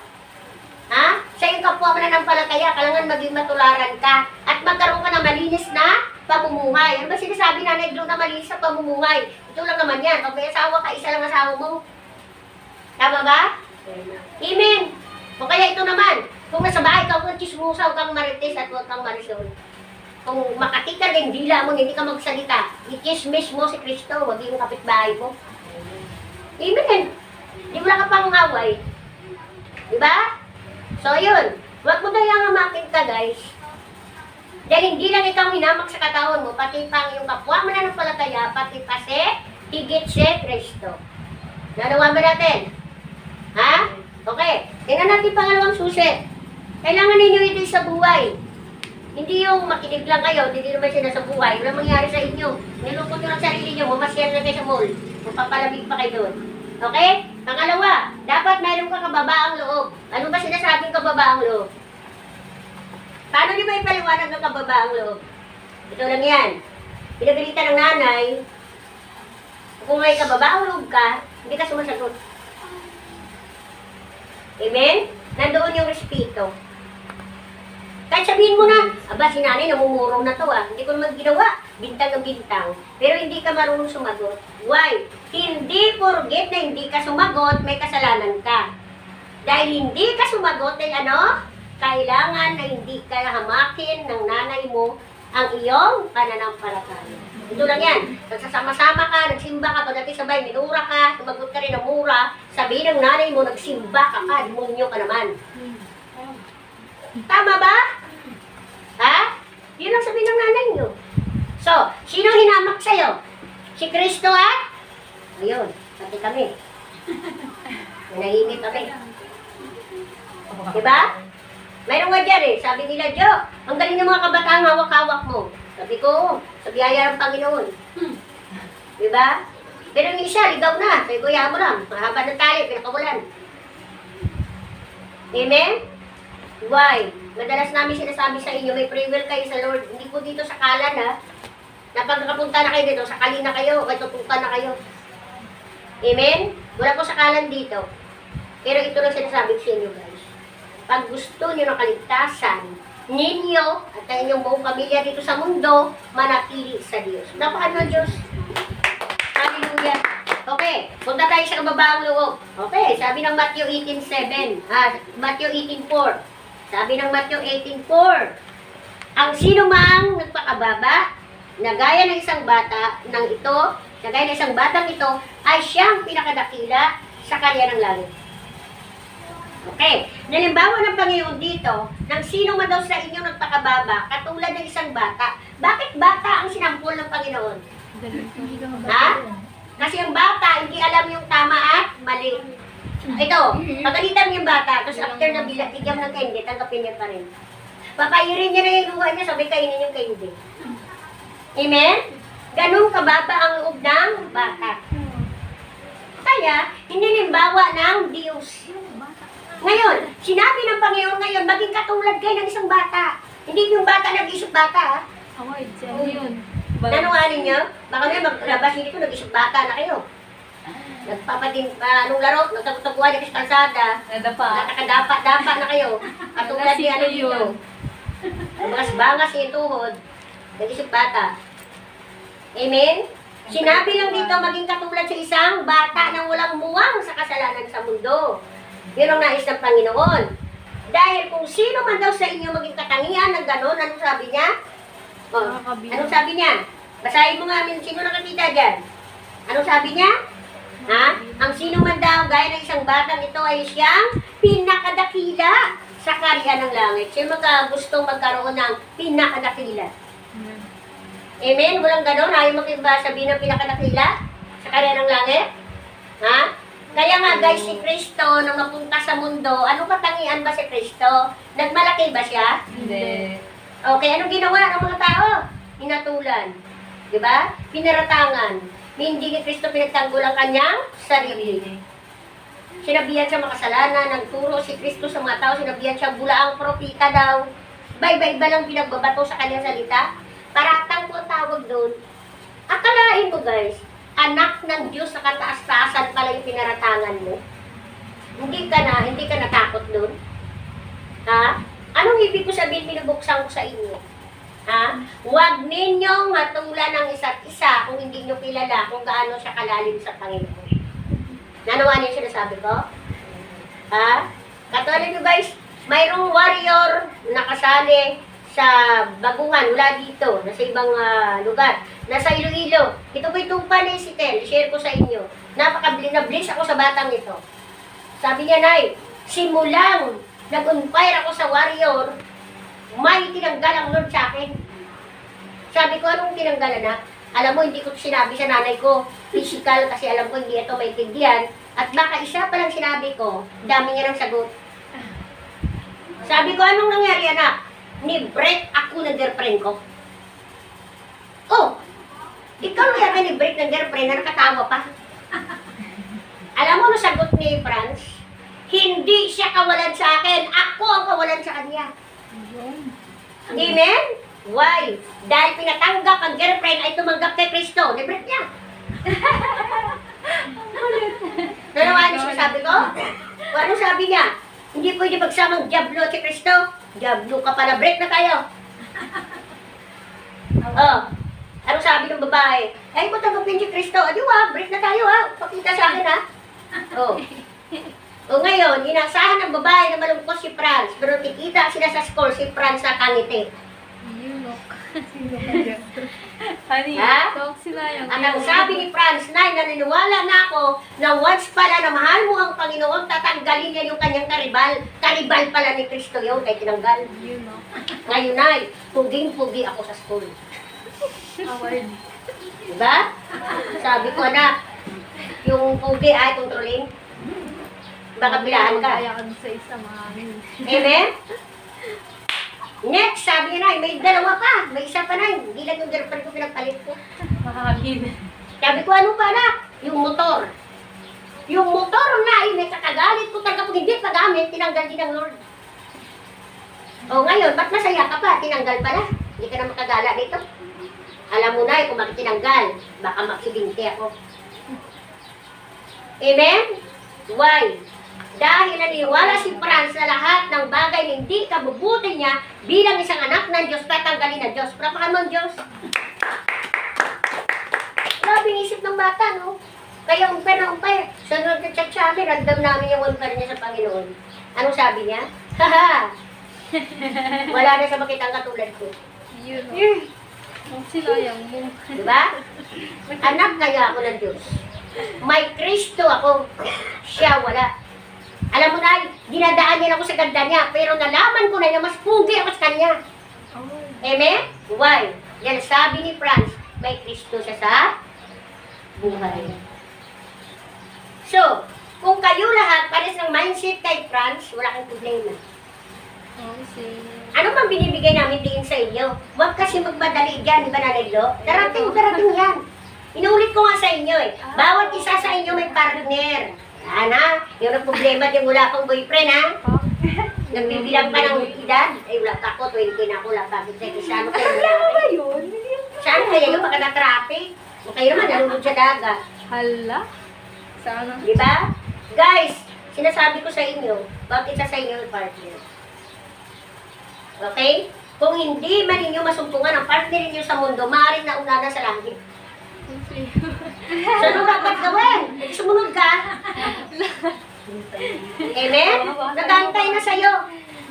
S1: Ha? Sa iyong kapwa mo na ng palataya, kailangan maging matularan ka. At magkaroon ka ng malinis na pamumuhay. Ano ba sinasabi Nanay Glo na malinis na pamumuhay? Ito lang naman yan. Pag may asawa ka, isa lang asawa mo. Tama ba? Amen. O kaya ito naman, kung nasa bahay ka, huwag kang chismusa, huwag kang marites at huwag kang marisol. Kung makati ka rin, dila mo, hindi ka magsalita. I-chismis mo si Kristo, huwag yung kapitbahay mo. Amen. Di wala ka pang away. Diba? So, yun. Huwag mo dayang hamakin ka, guys. Dahil hindi lang ikaw hinamak sa katawan mo, pati pang yung kapwa mo na ng palataya, pati pa si higit si Kristo. Nanawa ba natin? Ha? Okay. Tingnan natin pangalawang susi. Kailangan ninyo ito sa buhay. Hindi yung makinig lang kayo, hindi naman sila sa buhay. Walang mangyari sa inyo. Nilungkot nyo ang sarili nyo, mamasyal na kayo sa mall. Mapapalamig pa kayo doon. Okay? Pangalawa, dapat mayroon ka kababaang loob. Ano ba sinasabing kababaang loob? Paano nyo ba ipaliwanag ng kababaang loob? Ito lang yan. Pinagalitan ng nanay, kung may kababaang loob ka, hindi ka sumasagot. Amen? Nandoon yung respeto. Kahit sabihin mo na, aba, si nanay namumuraw na to hindi ko naman ginawa, bintang ng bintang. Pero hindi ka marunong sumagot. Why? Hindi porget na hindi ka sumagot, may kasalanan ka. Dahil hindi ka sumagot, ay kailangan na hindi ka hamakin ng nanay mo ang iyong pananampalataya. Ito lang yan. Nagsasama-sama ka, nagsimba ka, pagdating sabay, minura ka, sumagot ka rin ng mura, sabihin ng nanay mo, nagsimba ka, demonyo ka naman. Tama ba? Ha? Yun ang sabihin ng nanay nyo. So, sino hinamak sa'yo? Si Kristo at? Ayun, pati kami. Nanahimik kami. Diba? Mayroon nga dyan sabi nila, Jo, ang galing ng mga kabataan hawak-hawak mo. Sabi ko, sa biyaya ng Panginoon. Diba? Pero yung isa, ligaw na. Sabi ko, mo lang. Mahaba ng tali, pinakabulan. Amen? Why? Madalas namin sinasabi sa inyo, may free will kayo sa Lord. Hindi po dito sa kalan, na pag nakapunta na kayo dito, sakali na kayo, may tutukan na kayo. Amen? Wala po sa kalan dito. Pero ito lang sinasabi ko sa inyo, guys. Pag gusto niyo ng kaligtasan, ninyo at ang inyong buong pamilya dito sa mundo, manatili sa Diyos. Napakano Diyos? Hallelujah. Okay, punta tayo sa kababaang loob. Okay, sabi ng Matthew 18:7. Matthew 18:4. Sabi ng Matthew 18:4. Ang sino mang nagpakababa, na gaya ng isang bata ng ito, na gaya ng isang batang ito, ay siyang pinakadakila sa karya ng langit. Okay, nalimbawa ng Panginoon dito, ng sino man daw sa inyo nagpakababa, katulad ng isang bata. Bakit bata ang sinampol ng Panginoon? Ha? Kasi ang bata, hindi alam yung tama at mali. Ito, pagalitan yung bata, tapos after na bigyan ng candy, tanggapin niya pa rin. Papairin niya na yung luha niya, sabi kainin yung candy. Amen? Ganun kababa ang loob ng bata. Kaya, hindi limbawa ng Diyos. Ngayon, sinabi ng Panginoon ngayon, maging katulad kayo ng isang bata. Hindi yung bata nag-isip bata,
S2: Yun.
S1: Nanuhanin niyo? Baka may maglabas dito, nag-isip bata na kayo. Nagpapatin, anong laro, nagtagutubuhan dito sa kalsada. Nakakadapat-dapat na kayo. Katulad ni ano dito. Bangas-bangas yung tuhod. Nag-isip bata. Amen? Sinabi lang dito, maging katulad sa isang bata na walang muwang sa kasalanan sa mundo. Yun ang nais ng Panginoon. Dahil kung sino man daw sa inyo maging katangian ng gano'n, anong sabi niya? Anong sabi niya? Basahin mo nga, sino nakakita dyan? Anong sabi niya? Ang sino man daw, gaya ng isang batang ito, ay siyang pinakadakila sa karya ng langit. Sino gustong magkaroon ng pinakadakila? Amen? Walang gano'n? Ayaw makiba sabihin ng pinakadakila sa karya ng langit? Kaya nga guys, si Kristo, nung napunta sa mundo, anong katangian ba si Kristo? Nagmalaki ba siya?
S2: Hindi.
S1: Okay, anong ginawa ng mga tao? Hinatulan. Diba? Pinaratangan. Hindi ni Kristo pinagtanggol ang kanyang sarili. Sinabihan siya makasalanan, nagturo si Kristo sa mga tao, sinabihan siya bulaang propita daw. Iba-iba lang pinagbabato sa kanyang salita. Paratang po tawag doon. Akalain mo guys, anak ng Diyos sa kataas-taasan pala yung pinaratangan mo. Hindi ka natakot doon. Anong ibig ko sabihin, pinabuksan ko sa inyo? Huwag ninyong matulan ng isa't isa kung hindi nyo kilala kung gaano siya kalalim sa Panginoon. Nanawa niyo sinasabi ko? Katulad nyo guys, mayroong warrior nakasali sa bagungan, wala dito, nasa ibang lugar. Nasa Iloilo. Ito po itong panisitel, share ko sa inyo. Na-bliss ako sa batang ito. Sabi niya, Nay, simulang nag-umpire ako sa warrior, may tinanggal ang Lord sa akin. Sabi ko, anong tinanggalan na? Alam mo, hindi ko sinabi sa nanay ko, physical, kasi alam ko hindi ito maintindihan. At baka isa pa lang sinabi ko, dami niya ng sagot. Sabi ko, anong nangyari anak? ni-break ako ng girlfriend ko? Oh, ikaw yata ni-break ng girlfriend na nakatawa pa. Alam mo ano sagot ni Franz? Hindi siya kawalan sa akin. Ako ang kawalan sa kanya. Amen? Why? Dahil pinatanggap ang girlfriend ay tumanggap kay Kristo. Ni-break niya. Ano ano siya sabi ko? O ano sabi niya? Hindi pwede magsamang Diablo at si Kristo. Diablo ka pala, break na tayo. Oh, ano sabi ng babae? Ay, kung tanggapin si Kristo, adi break na tayo Pakita sa akin Oh. O ngayon, inasahan ng babae na malungkot si Franz, pero kikita sila sa score si Franz na kangiti.
S4: Honey,
S1: Ha?
S4: talk sila yung...
S1: Ang sabi ni Franz, Nay, naniniwala na ako na once pala na mahal mo ang Panginoon, tatanggalin niya yung kanyang karibal. Karibal pala ni Kristo yun, kaya tinanggal.
S4: You know.
S1: Ngayon, Nay, puging-pugi ako sa school.
S4: Award.
S1: Diba? Sabi ko, anak, yung pugi ay controlling. Baka bilahan ka.
S4: Kaya ka sa isa, mami.
S1: Amen? Next, sabi niya, Nay, may dalawa pa. May isa pa, Nay. Hindi lang yung girlfriend ko pinagpalit ko.
S4: Mahalin.
S1: Sabi ko, ano pa na? Yung motor. Yung motor na, may kakagalit ko talaga kung hindi pagamit, tinanggal din ng Lord. O ngayon, ba't masaya ka pa? Tinanggal pala. Hindi ka na makagala dito. Alam mo na, kung bakit tinanggal, baka maksidente ako. Amen? Why? Dahil naniniwala si Franz na lahat ng bagay na hindi kabubuti niya bilang isang anak ng Diyos, tatanggalin ng Diyos. Prapakan mo ang Diyos. Grabe ang isip ng bata, no? Kaya umpir na umpir. Sa nagtatsami, random namin yung umpir niya sa Panginoon. Anong sabi niya? Haha! Wala na sa makitang katulad ko.
S4: You know. Talk sila yung mo.
S1: Diba? Anak kaya ako ng Diyos. May Kristo ako. Siya wala. Alam mo na, dinadaan niya ako sa ganda niya, pero nalaman ko na na mas pugi ako sa kanya. Amen? Why? Yan sabi ni Franz, may Kristo siya sa buhay. So, kung kayo lahat pares ng mindset kay Franz, wala kang problema. Ano bang binibigay namin din sa inyo? Huwag kasi magmadali dyan, di ba nanaylo? Darating yan. Inulit ko nga sa inyo Bawat isa sa inyo may partner. Yung nagproblema din wala pang boyfriend Nagbibilang pa ng edad. Ay wala pa ako, 20 na ako, wala pa ako. Saan kayo nangyari? Saan kaya yung baka na-traffic? O kayo naman, nalulog sa dagat.
S4: Hala? Sana.
S1: Di ba? Guys, sinasabi ko sa inyo, bawat isa sa inyo may partner. Okay? Kung hindi man ninyo masumpungan ang partner ninyo sa mundo, maaaring nauna na sa langit. So, ano dapat gawin? Sumunod ka. Amen? Nagantay na sa'yo.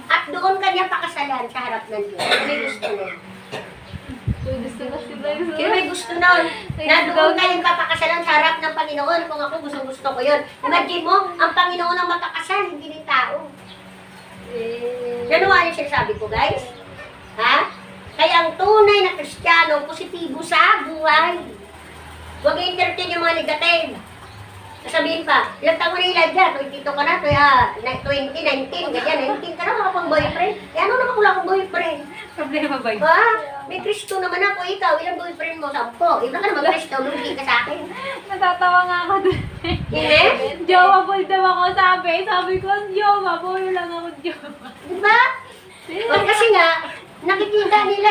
S1: At doon kanya pakasalan sa harap ng Diyos. May gusto nun.
S4: Gusto ba sila yun?
S1: Kaya may gusto nun. Na doon kayong papakasalan sa harap ng Panginoon. Kung ako gusto ko yun. Imagine mo, ang Panginoon ang makakasal, hindi ng tao. Nanuwa yung sinasabi ko, guys? Ha? Kaya ang tunay na Kristiyano, positibo sa buhay. Huwag i-entertain yung mga negative. Sasabihin pa, ilang taon na ilan dyan? 22 ka na, 20, 19, ganyan, 19 ka na, wala pang boyfriend. Eh ano naman wala akong boyfriend?
S4: Problema ba yun?
S1: Ha? May Kristo naman ako, ikaw, ilang boyfriend mo? 10. Iba ka naman Kristo, lugi ka sa akin.
S4: Natatawa nga ako dun.
S1: Hindi?
S4: Jowa boy daw ako sabi ko, jowa boy lang ako jowa.
S1: Diba? O kasi nga, nakikita nila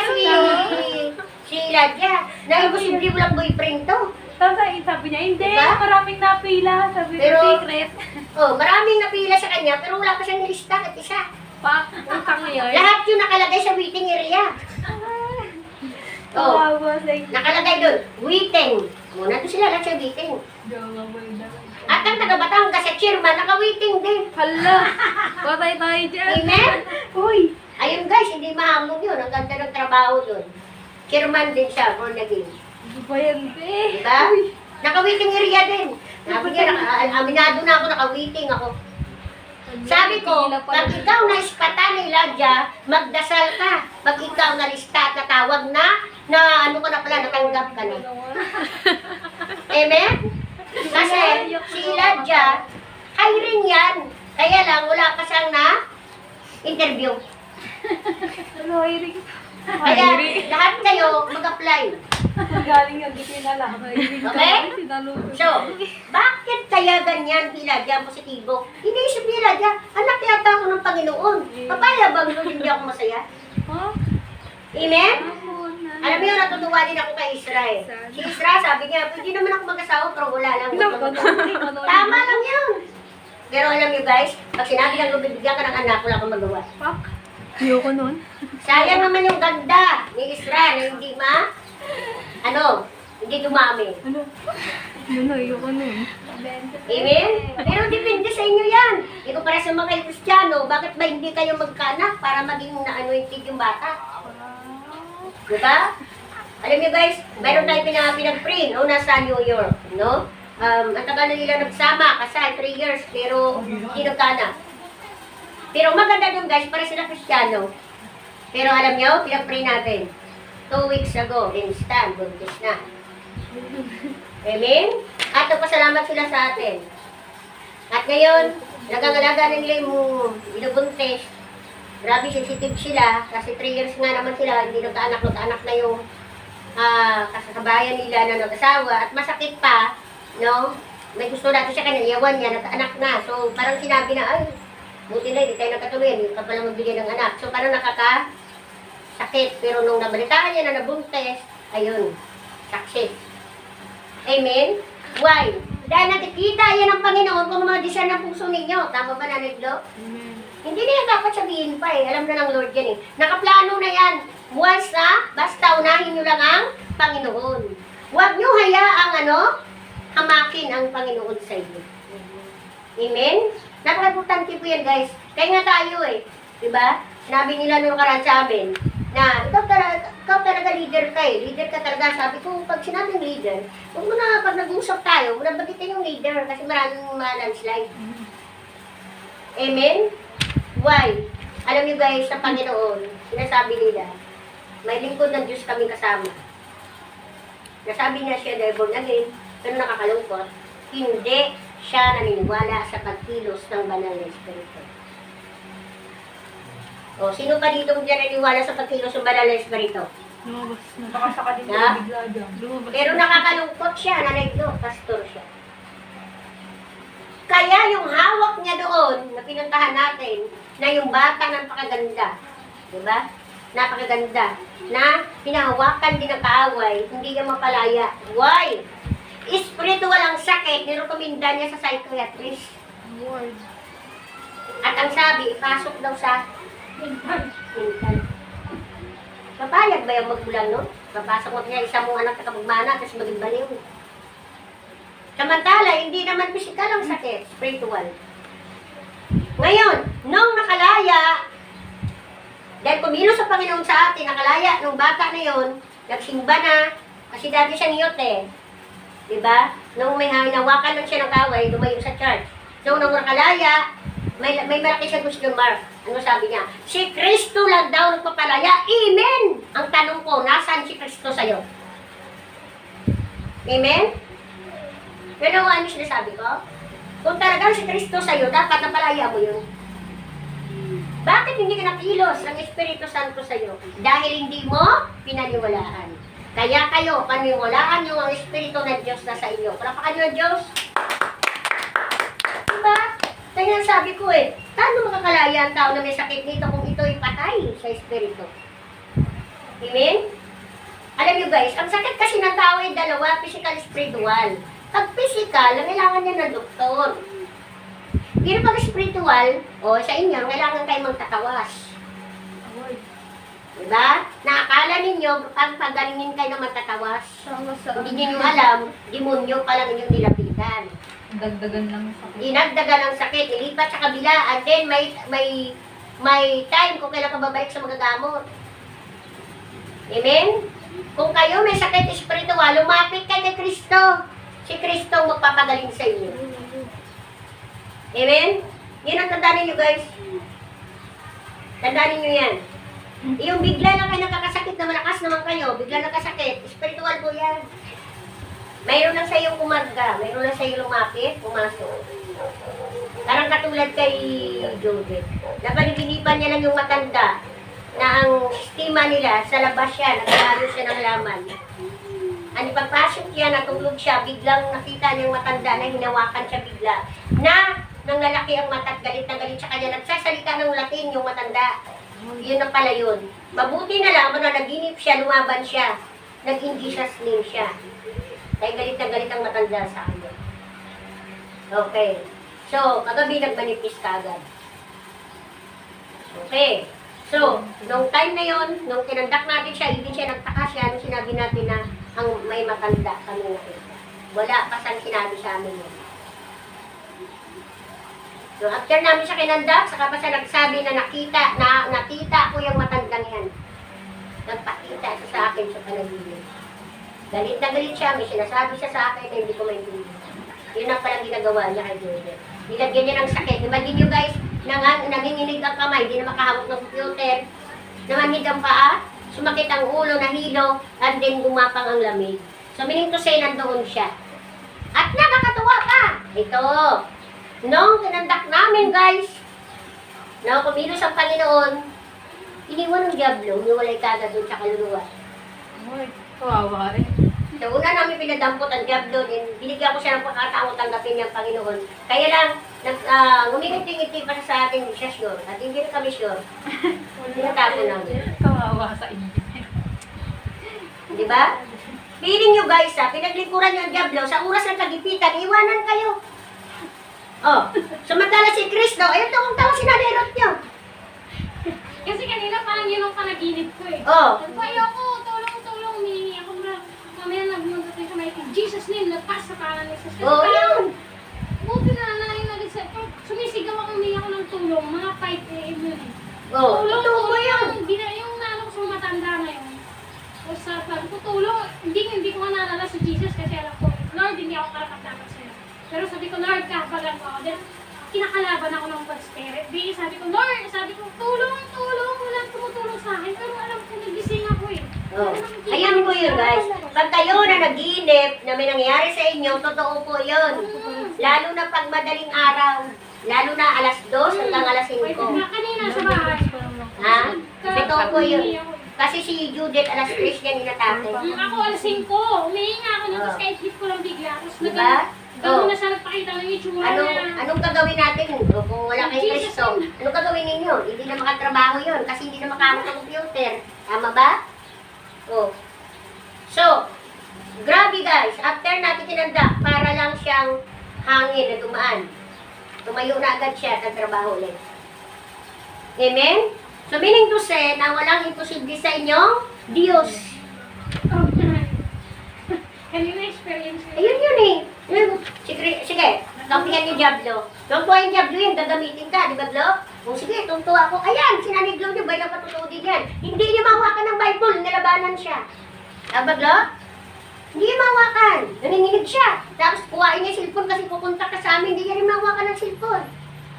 S1: si Ladya, na imposible walang boyfriend to.
S4: Tapos sabi niya, hindi,
S1: Diba?
S4: maraming napila. Sabi ko,
S1: Pero-
S4: secret.
S1: Oh, maraming napila sa kanya, pero wala pa siyang nilista at isa.
S4: Pak, utang ngayon.
S1: Lahat yun nakalagay sa waiting area. Oh,
S4: Kawawa sa
S1: nakalagay doon, waiting. Muna doon sila lahat sa waiting.
S4: jowa boy daw.
S1: At ang taga-Batangas sa chairman, naka-waiting din.
S4: Hala, patay tayo dyan.
S1: Amen?
S4: Uy,
S1: Ayun guys, hindi mahamog yun. Ang ganda ng trabaho doon. Chairman din siya, born again.
S4: ano ba yan, be?
S1: Diba? Naka-waiting area din. Sabi niya, aminado na ako, naka-waiting ako. Sabi ko, pag ikaw na ispata ni Ladya, magdasal ka. Pag ikaw na lista at natawag na ano ka na pala, natanggap ka na. Amen? Kasi si Ladya, hiring yan. Kaya lang, wala pa siyang na interview.
S4: Ano, Eric?
S1: Kaya lahat kayo mag-apply.
S4: Galing yung gitin na lang.
S1: Okay? So, bakit kaya ganyan Hiladia positibo? Iniisip ni Hiladia, anak yata ako ng Panginoon. Papaya bang Lord, hindi ako masaya?
S4: Huh?
S1: Amen? Alam mo yun, natutuwa din ako kay Israel. Si Israel, sabi niya, pwede naman ako mag-asawa, pero wala lang. Tama lang yun. Pero alam niyo guys, pag sinabi ng bibigyan ka ng anak, wala kang magawa.
S4: Fuck. Ayoko nun.
S1: Sayang naman yung ganda ni Israel na hindi hindi dumami.
S4: Ano? Ano, ayoko nun.
S1: Amen? Pero depende sa inyo yan. Hindi ko para sa mga kayo Kristiyano, bakit ba hindi kayo magkaanak para maging na-anointed yung bata? Diba? Alam niyo guys, mayroon tayo pinag-pray, no? Nasa New York, no? Ang tagal na nila nagsama, kasal, 3 years, pero hindi nagkaanak. Pero maganda dun guys, para sila Kristiyano. Pero alam niyo, pinag-pray natin. 2 weeks ago, instant, buntis na. Amen? At nagpasalamat sila sa atin. At ngayon, nagangalaga na nila yung binubuntis. Grabe, sensitive sila. Kasi 3 years nga naman sila, hindi nagkaanak na yung kasabayan nila na nag-asawa. At masakit pa, no? May gusto natin siya kanya, iyawan niya, nagkaanak na. So, parang sinabi na, ay, buti na, hindi tayo nagkatuloy, hindi ka palang magbigay ng anak. So, parang nakakasakit. Pero nung nabalitaan niya na nabuntis, ayun, success. Amen? Why? Dahil nakikita yan ng Panginoon kung mga desire ng puso ninyo. Tama ba, Nanay Glo?
S4: Amen.
S1: Hindi na yan dapat sabihin pa eh. Alam na ng Lord yan eh. Nakaplano na yan. Once na, basta unahin nyo lang ang Panginoon. Huwag nyo hayaang hamakin ang Panginoon sa inyo. Amen? Napaka-importante po yan guys. Kaya nga tayo eh. Diba? Sinabi nila nung karaan sa amin na ikaw talaga leader ka eh. Leader ka talaga. Sabi ko, pag sinabing leader, huwag mo na, pag nag-usap tayo, huwag na bagitin yung leader kasi maraming landslide. Amen? Why? Alam niyo guys, sa Panginoon, sinasabi nila, may lingkod ng Diyos kami kasama. Nasabi niya siya dahil born again, pero nakakalungkot, hindi siya naniniwala sa pagkilos ng banal na Espiritu. O, sino pa dito hindi naniniwala sa pagkilos ng banal na Espiritu?
S4: Lumabas na.
S2: Baka saka din
S1: Ha?
S2: bigla dyan.
S4: Lumabas
S1: Pero nakakalungkot siya, nanaydo, pastor siya. Kaya yung hawak niya doon, na pinuntahan natin, na yung bata napakaganda, di ba? Napakaganda, na pinahawakan din ng kaaway, hindi niya mapalaya. Why? Spiritual ang sakit, nirekomenda niya sa psychiatrist.
S4: Lord.
S1: At ang sabi, ipasok daw sa mental. Papayag ba yung magbulan, no? Papasok mo niya isa mong anak na kamagmana, tapos maging baliw. Samantala, hindi naman physical ang sakit, spiritual. Ngayon, nung nakalaya, dahil kumilos sa Panginoon sa atin, nakalaya, nung bata na yon, nagsimba na, kasi dati siya niyot eh. Diba? Nung may hinawakan lang siya ng kaway, lumayo sa church. So, nung nakalaya, may malaki siya question mark. Ano sabi niya? Si Kristo lang daw nagpapalaya. Amen! Ang tanong ko, nasaan si Kristo sa'yo? Amen? Pero ano sinasabi ko? Kung talagang si Kristo sa'yo, dapat napalaya mo yun. Bakit hindi ka nakilos ng Espiritu Santo sa'yo? Dahil hindi mo pinaniwalaan. Kaya kayo, paniwalaan nyo ang Espiritu ng Diyos na sa inyo. Palapakan nyo ang Diyos. Diba? Kaya sabi ko eh, paano makakalaya ang tao na may sakit nito kung ito'y patay sa Espiritu? Amen? Alam nyo guys, ang sakit kasi ng tao ay dalawa, physical, spiritual. Pag physical, kailangan niya ng doktor. Pero pag spiritual, o sa inyo, kailangan kayo magtatawas. Diba? Naakala ninyo, pag pagalingin kayo ng magtatawas, hindi niyo alam, demonyo pa lang inyong nilapitan.
S2: Dagdagan lang sa
S1: Dinagdagan ang sakit, ilipat sa kabila, and then may time kung kailan ka babalik sa magagamot. Amen? Kung kayo may sakit espiritual, lumapit kayo kay Kristo. Si Kristo ang magpapagaling sa inyo. Amen? Yan ang tandaan ninyo guys. Tandaan ninyo yan. Yung bigla lang kayo nakakasakit na malakas naman kayo, bigla nakasakit, spiritual po yan. Mayroon lang sa iyong umarga, mayroon lang sa iyong lumapit, pumasok. Parang katulad kay Judith. Napaniginipan niya lang yung matanda na ang sistema nila sa labas siya, naglalaro siya ng laman. Ano pagpasok niya, natulog siya, biglang nakita niya yung matanda na hinawakan siya bigla. Na nang lalaki ang mata at galit na galit sa kanya, nagsasalita ng Latin yung matanda. Yun na pala yun. Mabuti na lang, na naginip siya, lumaban siya. Nag-in Jesus name siya. Kaya galit na galit ang matanda sa kanya. Okay. So, kagabi nagmanipis ka agad. Okay. So, nung time na yon, nung tinandak natin siya, hindi siya nagtaka siya, nung sinabi natin na ang may matanda kami nakita. Wala pa siyang sinabi sa amin yun. So, after namin siya kinandak, saka pa siya nagsabi na nakita ko yung matandang yan. Nagpakita siya sa akin sa panaginip. Galit na galit siya, may sinasabi siya sa akin na hindi ko maintindihan. Yun ang palang ginagawa niya kay Joseph. Nilagyan niya ng sakit. Imagine nyo guys, nanginginig ang kamay, hindi na makahawak ng computer, namanhid ang paa, sumakit ang ulo, nahilo, and then gumapang ang lamig. So, meaning to say, nandoon siya. At nakakatuwa pa! Ito, nung tinandak namin guys, na kumilos ang Panginoon, iniwan ng Diablo, umiwalay ka agad doon sa kaluluwa.
S4: Ay, kawawa eh.
S1: So, una namin pinadampot ang Diablo, din binigyan ko siya ng pagkataon tanggapin niya ang Panginoon. Kaya lang, ngumingiti-ngiti pa siya sa atin, siya sure. At hindi rin kami sure. Tinatapo namin.
S4: Kawawa sa inyo.
S1: Di ba? Feeling nyo guys, pinaglikuran nyo ang Diablo, sa oras ng kagipitan, iwanan kayo. Oh, samantala si Cristo, ayun tawang tawa sinalerot nyo.
S5: Kasi kanina parang yun ang panaginip ko eh.
S1: Oh,
S5: Nagpayo ako, tulong, humingi ako na mamaya nagmunta tayo sa may Jesus name, nagpas sa pangalan ni Jesus.
S1: oh, yun.
S5: Buti na yung nag-isip ko, sumisigaw ako, humingi ako ng tulong, mga 5 a.m. yun eh.
S1: Oh, totoo ba yun?
S5: Yung nano ko sa matanda na yun. Tapos sabi ko, tulong, hindi ko nga naalala si Jesus kasi alam ko, Lord, hindi ako karapat-dapat sa'yo. Pero sabi ko, Lord, kapagan ko ako. Then, kinakalaban ako ng bad spirit. Di, sabi ko, Lord, tulong, walang tumutulong sa akin. Pero alam ko, nagising ako eh.
S1: Oh. Ayan po yun guys. Pag kayo na nag-iinip na may nangyayari sa inyo, totoo po yun. Lalo na pag madaling araw. Lalo na alas 2 hanggang alas 5.
S5: Kanina sa bahay.
S1: Ha? Totoo po yun. Kasi si Judith alas 3 yan inatake.
S5: Ako alas 5. Umihinga ako nito,
S1: Oh.
S5: kahit hit ko lang bigla. Tapos
S1: Diba?
S5: gano'n na siya nagpakita ng itsura niya.
S1: Anong gagawin natin kung wala kayong Kristo? Anong gagawin ninyo? Hindi na makatrabaho yun kasi hindi na makamot ang computer. Tama ba? Oh. So, grabe guys. After natin tinanda, para lang siyang hangin na dumaan. Tumayo na agad siya at trabaho ulit. Amen? So, meaning to say na walang imposible sa inyong Diyos.
S5: Kanina experience ko.
S1: Ayun yun eh. Sige, kampihan ni Diablo. Tuntua yung Diablo yun, gagamitin ka, di ba, Glo? Kung sige, tuntua ako. Ayan, sinanig Glo niyo, bayang patutuo din yan. Hindi niya mahawakan ng Bible, nilabanan siya. Diba, Glo? Hindi niya mahawakan. Naninginig siya. Tapos kuhain niya yung cellphone kasi pupunta ka sa amin, hindi niya rin mahawakan ng cellphone.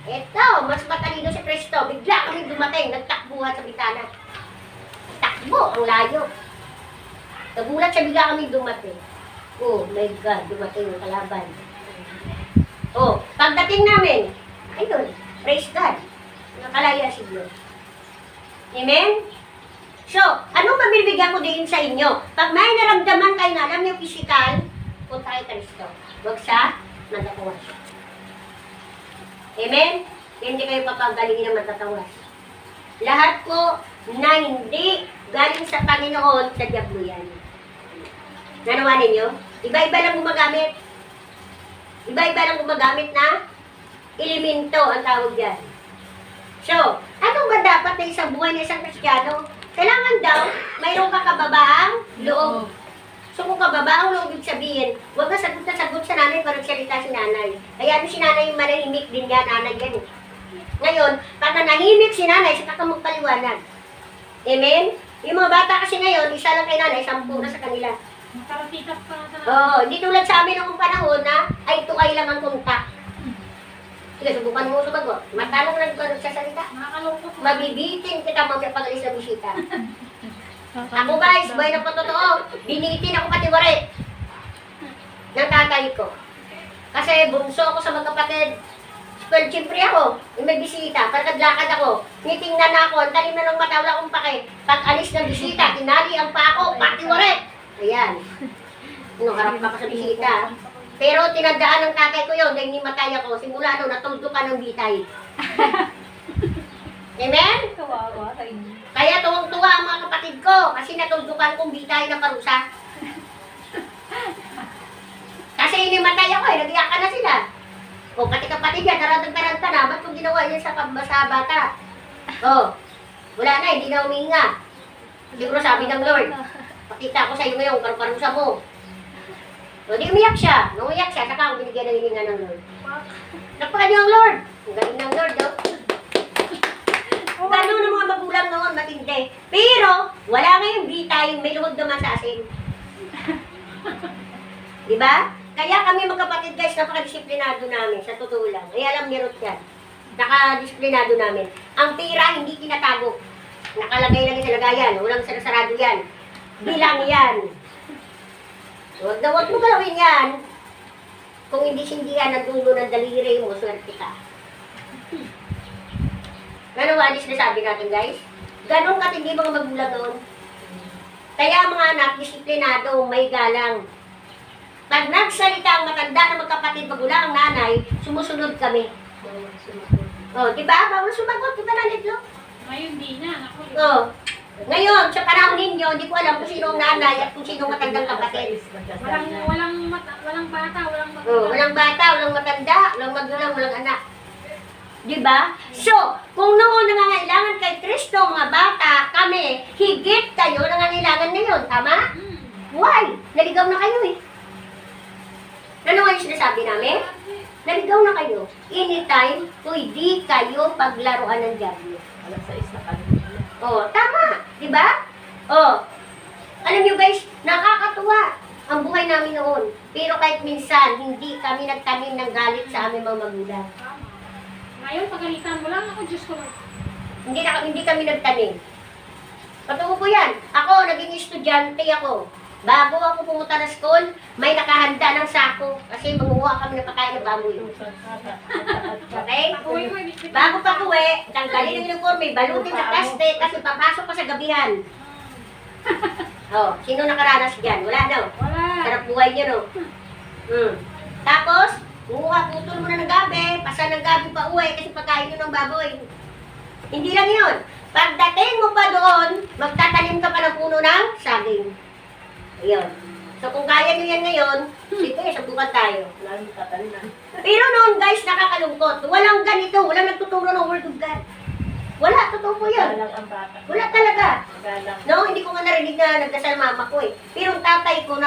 S1: Eto, mas matalino si Cristo. Bigla kami dumating, nagtakbuhan sa bitana. Takbo, ang layo. Nagulat siya, bigla kami dumating. Oh my God, dumating yung kalaban. Oh, pagdating namin, ayun, praise God. Nakalaya si Diyos. Amen? So, anong pabibigyan ko din sa inyo? Pag may naramdaman kayo na alam niyo physical, punta kay Kristo. Huwag sa matatawas. Amen? Hindi kayo papagalingin ng matatawas. Lahat po na hindi galing sa Panginoon, sa Diablo yan. Nanawa ninyo? Iba-iba lang gumagamit. Iba-iba lang gumagamit na elemento ang tawag yan. So, ano ba dapat na isang buhay ng isang Kristiyano? Kailangan daw, mayroon ka kababaang loob. So, kung kababaang loob, ibig sabihin, huwag ka sagot na sagot sa nanay para salita si nanay. Kaya si nanay yung manahimik din yan, nanay yan. Ngayon, pag nanahimik si nanay, saka ka magpaliwanag. Amen? Yung mga bata kasi ngayon, isa lang kay nanay, 10 na sa kanila.
S5: Makaratitas pa na sa
S1: Oo, hindi tulad sa amin noong panahon na ay tukay lang ang kontak. Sige, subukan mo sumagot. Matanong lang ka nagsasalita.
S5: nakakalungkot.
S1: Mabibitin kita magpapagalis na bisita. Ako guys, buhay na po totoo. Binitin ako katiwarit ng tatay ko. Kasi bunso ako sa magkapatid. Well, siyempre ako, yung may bisita, pagkadlakad ako, nitingnan na ako, ang talim na ng mata, wala akong pake. Pag alis ng bisita, tinali ang pa ako, pati waret. Ayan. Ano, harap pa ka sa bisita. Pero tinandaan ng tatay ko yun, dahil nimatay ako, simula no, natuldo ka ng bitay. Amen?
S4: Kawawa sa inyo.
S1: Kaya tuwang-tuwa ang mga kapatid ko, kasi natuldukan kong bitay na parusa. Kasi inimatay ako eh, nag-iyak ka na sila. O, pati kapatid yan, tarantang-tarant ka na, ba't kung ginawa yun sa bata? O, wala na, hindi na huminga. Siguro sabi ng Lord, pakita ko sa iyo ngayon, parusa mo. O, di umiyak siya. Nung umiyak siya, saka ako binigyan ng hininga ng Lord. Nakpakan niyo ang Lord. Ang galing ng Lord, no? Gano'n ng mga magulang noon, matindi. Pero, wala ngayong bitay, may luwag naman sa asin. Diba? Kaya kami magkapatid guys, napaka-disiplinado namin, sa totoo lang. Ay alam ni Ruth yan. Naka-disiplinado namin. Ang pira, hindi tinatago. Nakalagay lang sa lagayan, walang sarado yan. Bilang yan. Huwag mo galawin yan. Kung hindi sindihan ang dulo ng daliri mo, swerte ka. Ano ba, na sabi natin guys? Ganon katindi mga magulang noon. Kaya mga anak, disiplinado, may galang. Pag nagsalita ang matanda na magkapatid magulang ang nanay, sumusunod kami. Oh, di ba? Bawal sumagot, di ba nanitlo?
S5: Ngayon di na, ako.
S1: Oh. Ngayon, sa panahon ninyo, hindi ko alam kung sino ang nanay at kung sino ang matandang kapatid.
S5: Walang bata, walang magulang.
S1: Oh, walang bata, walang matanda, walang magulang, walang anak. Di ba? So, kung noon nangangailangan kay Kristo, mga bata, kami, higit kayo nangangailangan ngayon. Tama? Why? Naligaw na kayo eh. Ano nga yung sinasabi namin? Naligaw na kayo. Anytime, pwede kayo paglaruan ng diablo. Oh, tama. Di ba? Oh. Alam niyo guys, nakakatuwa ang buhay namin noon. Pero kahit minsan, hindi kami nagtanim ng galit sa aming mga magulang.
S5: Ngayon, pagalitan mo lang ako, Diyos ko.
S1: Hindi kami nagtanim. Patuko ko yan. Ako, naging estudyante ako. Bago ako pumunta na school, may nakahanda ng sako. Kasi manguha kami ng pagkain ng baboy. Okay?
S5: Uy, uy, biscuit.
S1: Bago pa uwi, tanggalin ang uniforme, balutin sa plastic kasi papasok pa sa gabihan. Oh, sino nakaranas dyan? Wala daw.
S5: Wala.
S1: Sarap buhay niyo, no? Tapos, putol mo na ng gabi, pasan ng gabi pa uwi kasi pagkain nyo ng baboy. Hindi lang yun. Pagdating mo pa doon, magtatanim ka pa ng puno ng saging. Ayun. So kung kaya nyo yan ngayon, sige, sabukan tayo. Pero noon guys, nakakalungkot. Walang ganito, walang nagtuturo ng Word of God. Wala, totoo po yun. Wala talaga. No, hindi ko nga narinig na nagdasal mama ko eh. Pero ang tatay ko,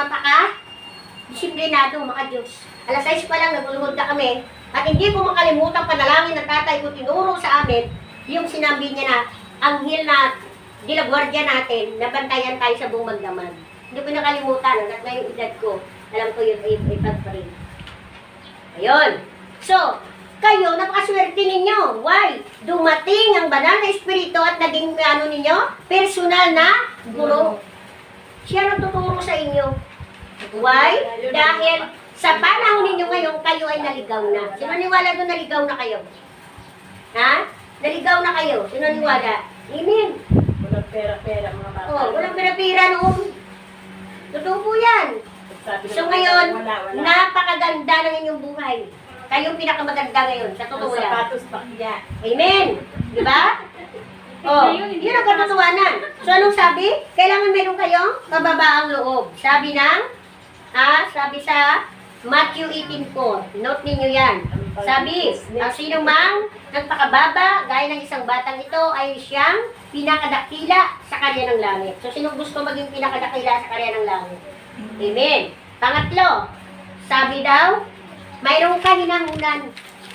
S1: disiplinado, maka-Diyos. Alas 6 pa lang, naguluhod na kami. At hindi ko makalimutan panalangin ng tatay ko, tinuro sa amin, yung sinabi niya na, anghel na dilagwardya natin, nabantayan tayo sa buong magdaman. Hindi ko nakalimutan, at ngayong edad ko, alam ko yun ay pag-pray. Ayun. So, kayo, napakaswerte ninyo. Why? Dumating ang banal na espiritu at naging ninyo, personal na guro. Siya nagtuturo sa inyo. Why? Dahil sa panahon ninyo ngayon, kayo ay naligaw na. Sino niwala doon naligaw na kayo? Ha? Naligaw na kayo. Sino niwala? Amen.
S6: Walang pera-pera mga bata.
S1: Oh, walang pera-pera noon. Totoo po yan. So ngayon, napakaganda ng inyong buhay. Kayong pinakamaganda ngayon, sa totoo lang.
S6: Sapatos pakya.
S1: Amen. Di ba? Oh, yun ang katotohanan. So anong sabi? Kailangan meron kayong kababaang loob. Sabi sa Matthew 18:4. Note ninyo yan. Sabi, ang sino mang nagpakababa, gaya ng isang batang ito, ay siyang pinakadakila sa karya ng langit. So, sino gusto maging pinakadakila sa karya ng langit? Amen. Pangatlo, sabi daw, mayroong kahinahunan.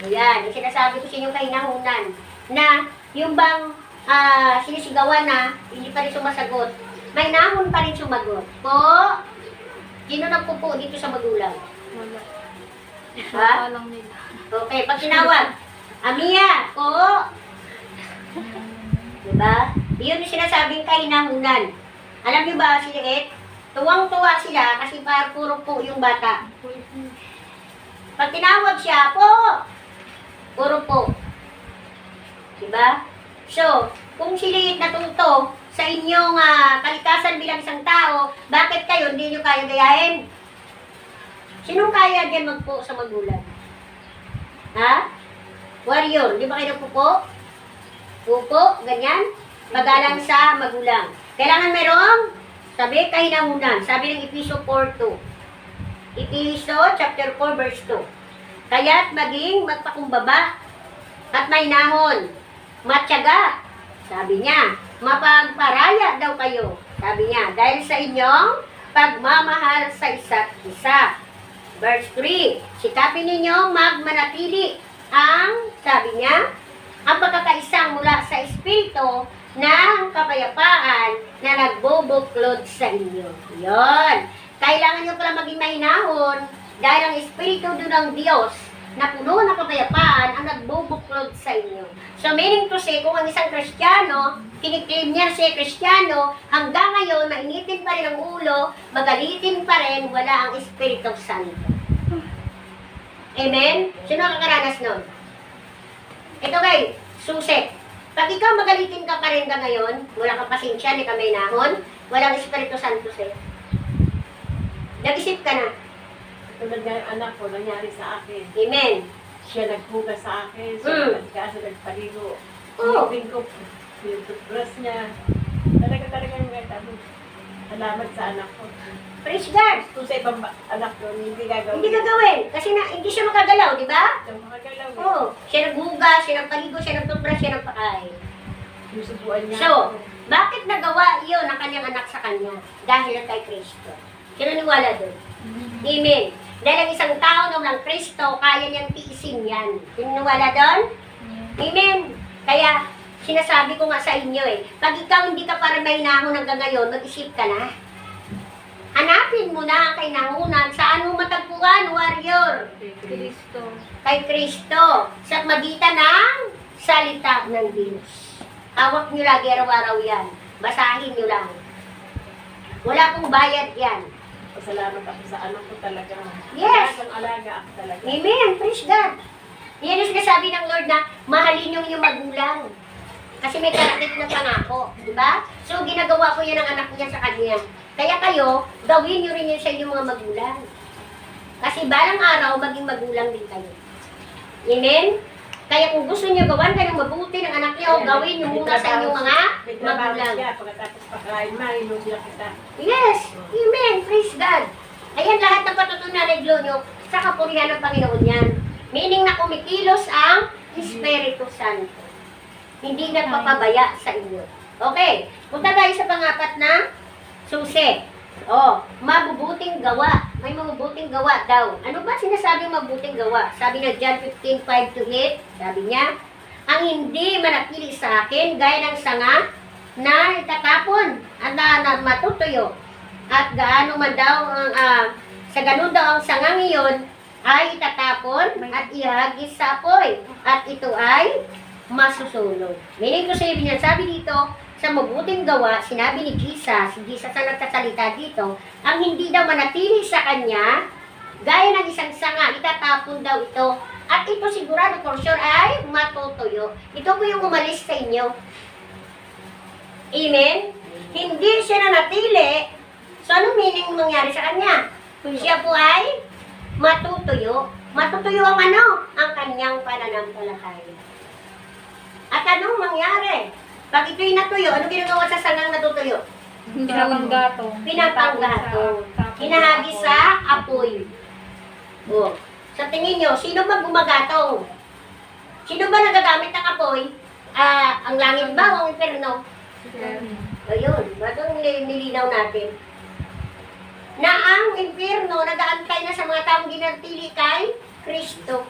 S1: Ayan, yung sinasabi ko sa inyo kahinahunan, na yung bang sinisigawan na, hindi pa rin sumasagot, may nahon pa rin sumagot. Po, sino nagpupo dito sa magulang?
S2: Wala.
S1: Ha?
S2: Lang nila.
S1: Okay, pag tinawag, Amiya, oo. Diba? Yun yung sinasabing kahinahunan. Alam niyo ba, si Ed? Tuwang-tuwa sila kasi parang puro po yung bata. Pag tinawag siya, po, Puro po. Diba? So, kung siliit natuto sa inyong kalikasan bilang isang tao, bakit kayo hindi nyo kaya gayahin? Sinong kaya dyan magpo sa magulang? Ha? Warrior, di ba kayo nagpupo? Pupo, ganyan? Magalang sa magulang. Kailangan merong, sabi, kahinahunan. Sabi ng Episo 4:2. Episo chapter 4 verse 2. Kaya't maging magpakumbaba at mahinahon, matyaga. Sabi niya, mapagparaya daw kayo. Sabi niya, dahil sa inyong pagmamahal sa isa't isa. Verse 3, sikapin ninyong magmanatili ang, sabi niya, ang pagkakaisang mula sa Espiritu ng kapayapaan na nagbubuklod sa inyo. Yon. Kailangan nyo pala maging mahinahon dahil ang Espiritu doon ng Diyos na puno ng kapayapaan ang nagbubuklod sa inyo. So meaning to say, kung ang isang Kristiyano, kiniklaim niya siya Kristiyano, hanggang ngayon, mainitin pa rin ang ulo, magalitin pa rin, wala ang Espiritu Santo. Amen? Sino ang kakaranas nun? Ito kay, susi. Pag ikaw magalitin ka pa rin ka ngayon, wala kang pasensya, ni kamay nahon, walang Espiritu Santo sa'yo. Nag-isip ka na.
S6: Tulad nga yung anak ko, nangyari sa akin.
S1: Amen.
S6: Siya nagbuga sa akin, siya nagpaligo.
S1: Oo.
S6: Pinipin ko, yung toothbrush niya. Talaga yung ganda. Salamat sa anak ko.
S1: Praise God.
S6: Kung sa ibang anak ko, hindi gagawin.
S1: Hindi gagawin. Kasi hindi siya makagalaw, di ba?
S6: Yung makagalaw.
S1: Oo. Siya naghuga, siya nagpaligo, siya nagtutbrush, siya nagpakain.
S6: Yung subuan niya.
S1: So, bakit nagawa yun ng kanyang anak sa kanya? Dahil kay Kristo. Sino niwala doon? Amen. Dahil ang isang tao na walang Kristo, kaya niyang tiisin yan. Sino niwala doon? Amen. Kaya, sinasabi ko nga sa inyo pag ikaw hindi ka para mahinahon hanggang ngayon, mag-isip ka na. Hanapin mo na ang kainahunan. Saan mo matagpuan, warrior?
S2: Kristo.
S1: Kay Kristo. Sa magitan ng salita ng Diyos. Hawak nyo lagi araw-araw yan. Basahin nyo lang. Wala pong bayad yan.
S6: Pasalamat ako sa anak ko talaga.
S1: Yes.
S6: Alaga ako talaga.
S1: Amen. Praise God. Yan yung sinasabi ng Lord na mahalin yung magulang. Kasi may karakit na pangako. Diba? So, ginagawa ko yan ng anak niya sa kanya. Kaya kayo, gawin nyo rin yun sa inyong mga magulang. Kasi balang araw, maging magulang din kayo. Amen? Kaya kung gusto nyo gawan kayo mabuti ng anak niyo, gawin nyo muna sa inyong mga
S6: May trabaho
S1: magulang.
S6: siya, pagkatapos pakain, mahinog niya kita.
S1: Yes! Amen! Praise God! Ayan lahat ng patutunan na iglo nyo sa kapurihan ng Panginoon yan. Meaning na kumikilos ang Espiritu Santo. Hindi nagpapabaya sa inyo. Okay, punta tayo sa pangapat na susi. Mabubuting gawa. May mabubuting gawa daw. Ano ba sinasabi mabubuting gawa? Sabi na John 15:5-8, sabi niya, ang hindi manatili sa akin, gaya ng sanga na itatapon at na matutuyo. At gaano man daw, sa ganun daw ang sangang iyon, ay itatapon at ihagis sa apoy. At ito ay masusunog. Meaning to say, sabi dito, sa mabuting gawa, sinabi ni Jesus ang nagsasalita dito, ang hindi daw manatili sa kanya, gaya ng isang sanga, itatapon daw ito. At ito sigurado for sure ay matutuyo. Ito po yung umalis sa inyo. Amen? Hindi siya nanatili. So, anong meaning mangyari sa kanya? Siya po ay matutuyo. Matutuyo ang ano? Ang kanyang pananampalataya. At anong mangyari? Pag ito'y natuyo, ano ginagawa sa sangang natutuyo?
S2: Pinapanggatong.
S1: Pinapanggatong. Hinahagis sa apoy. Sa tingin nyo, sino ba gumagatong? Sino ba nagagamit ng apoy? Ang langit ba o ang inferno? Ayun, batong nilinaw natin. Na ang impyerno nag-aantay na sa mga taong ginatili kay Kristo.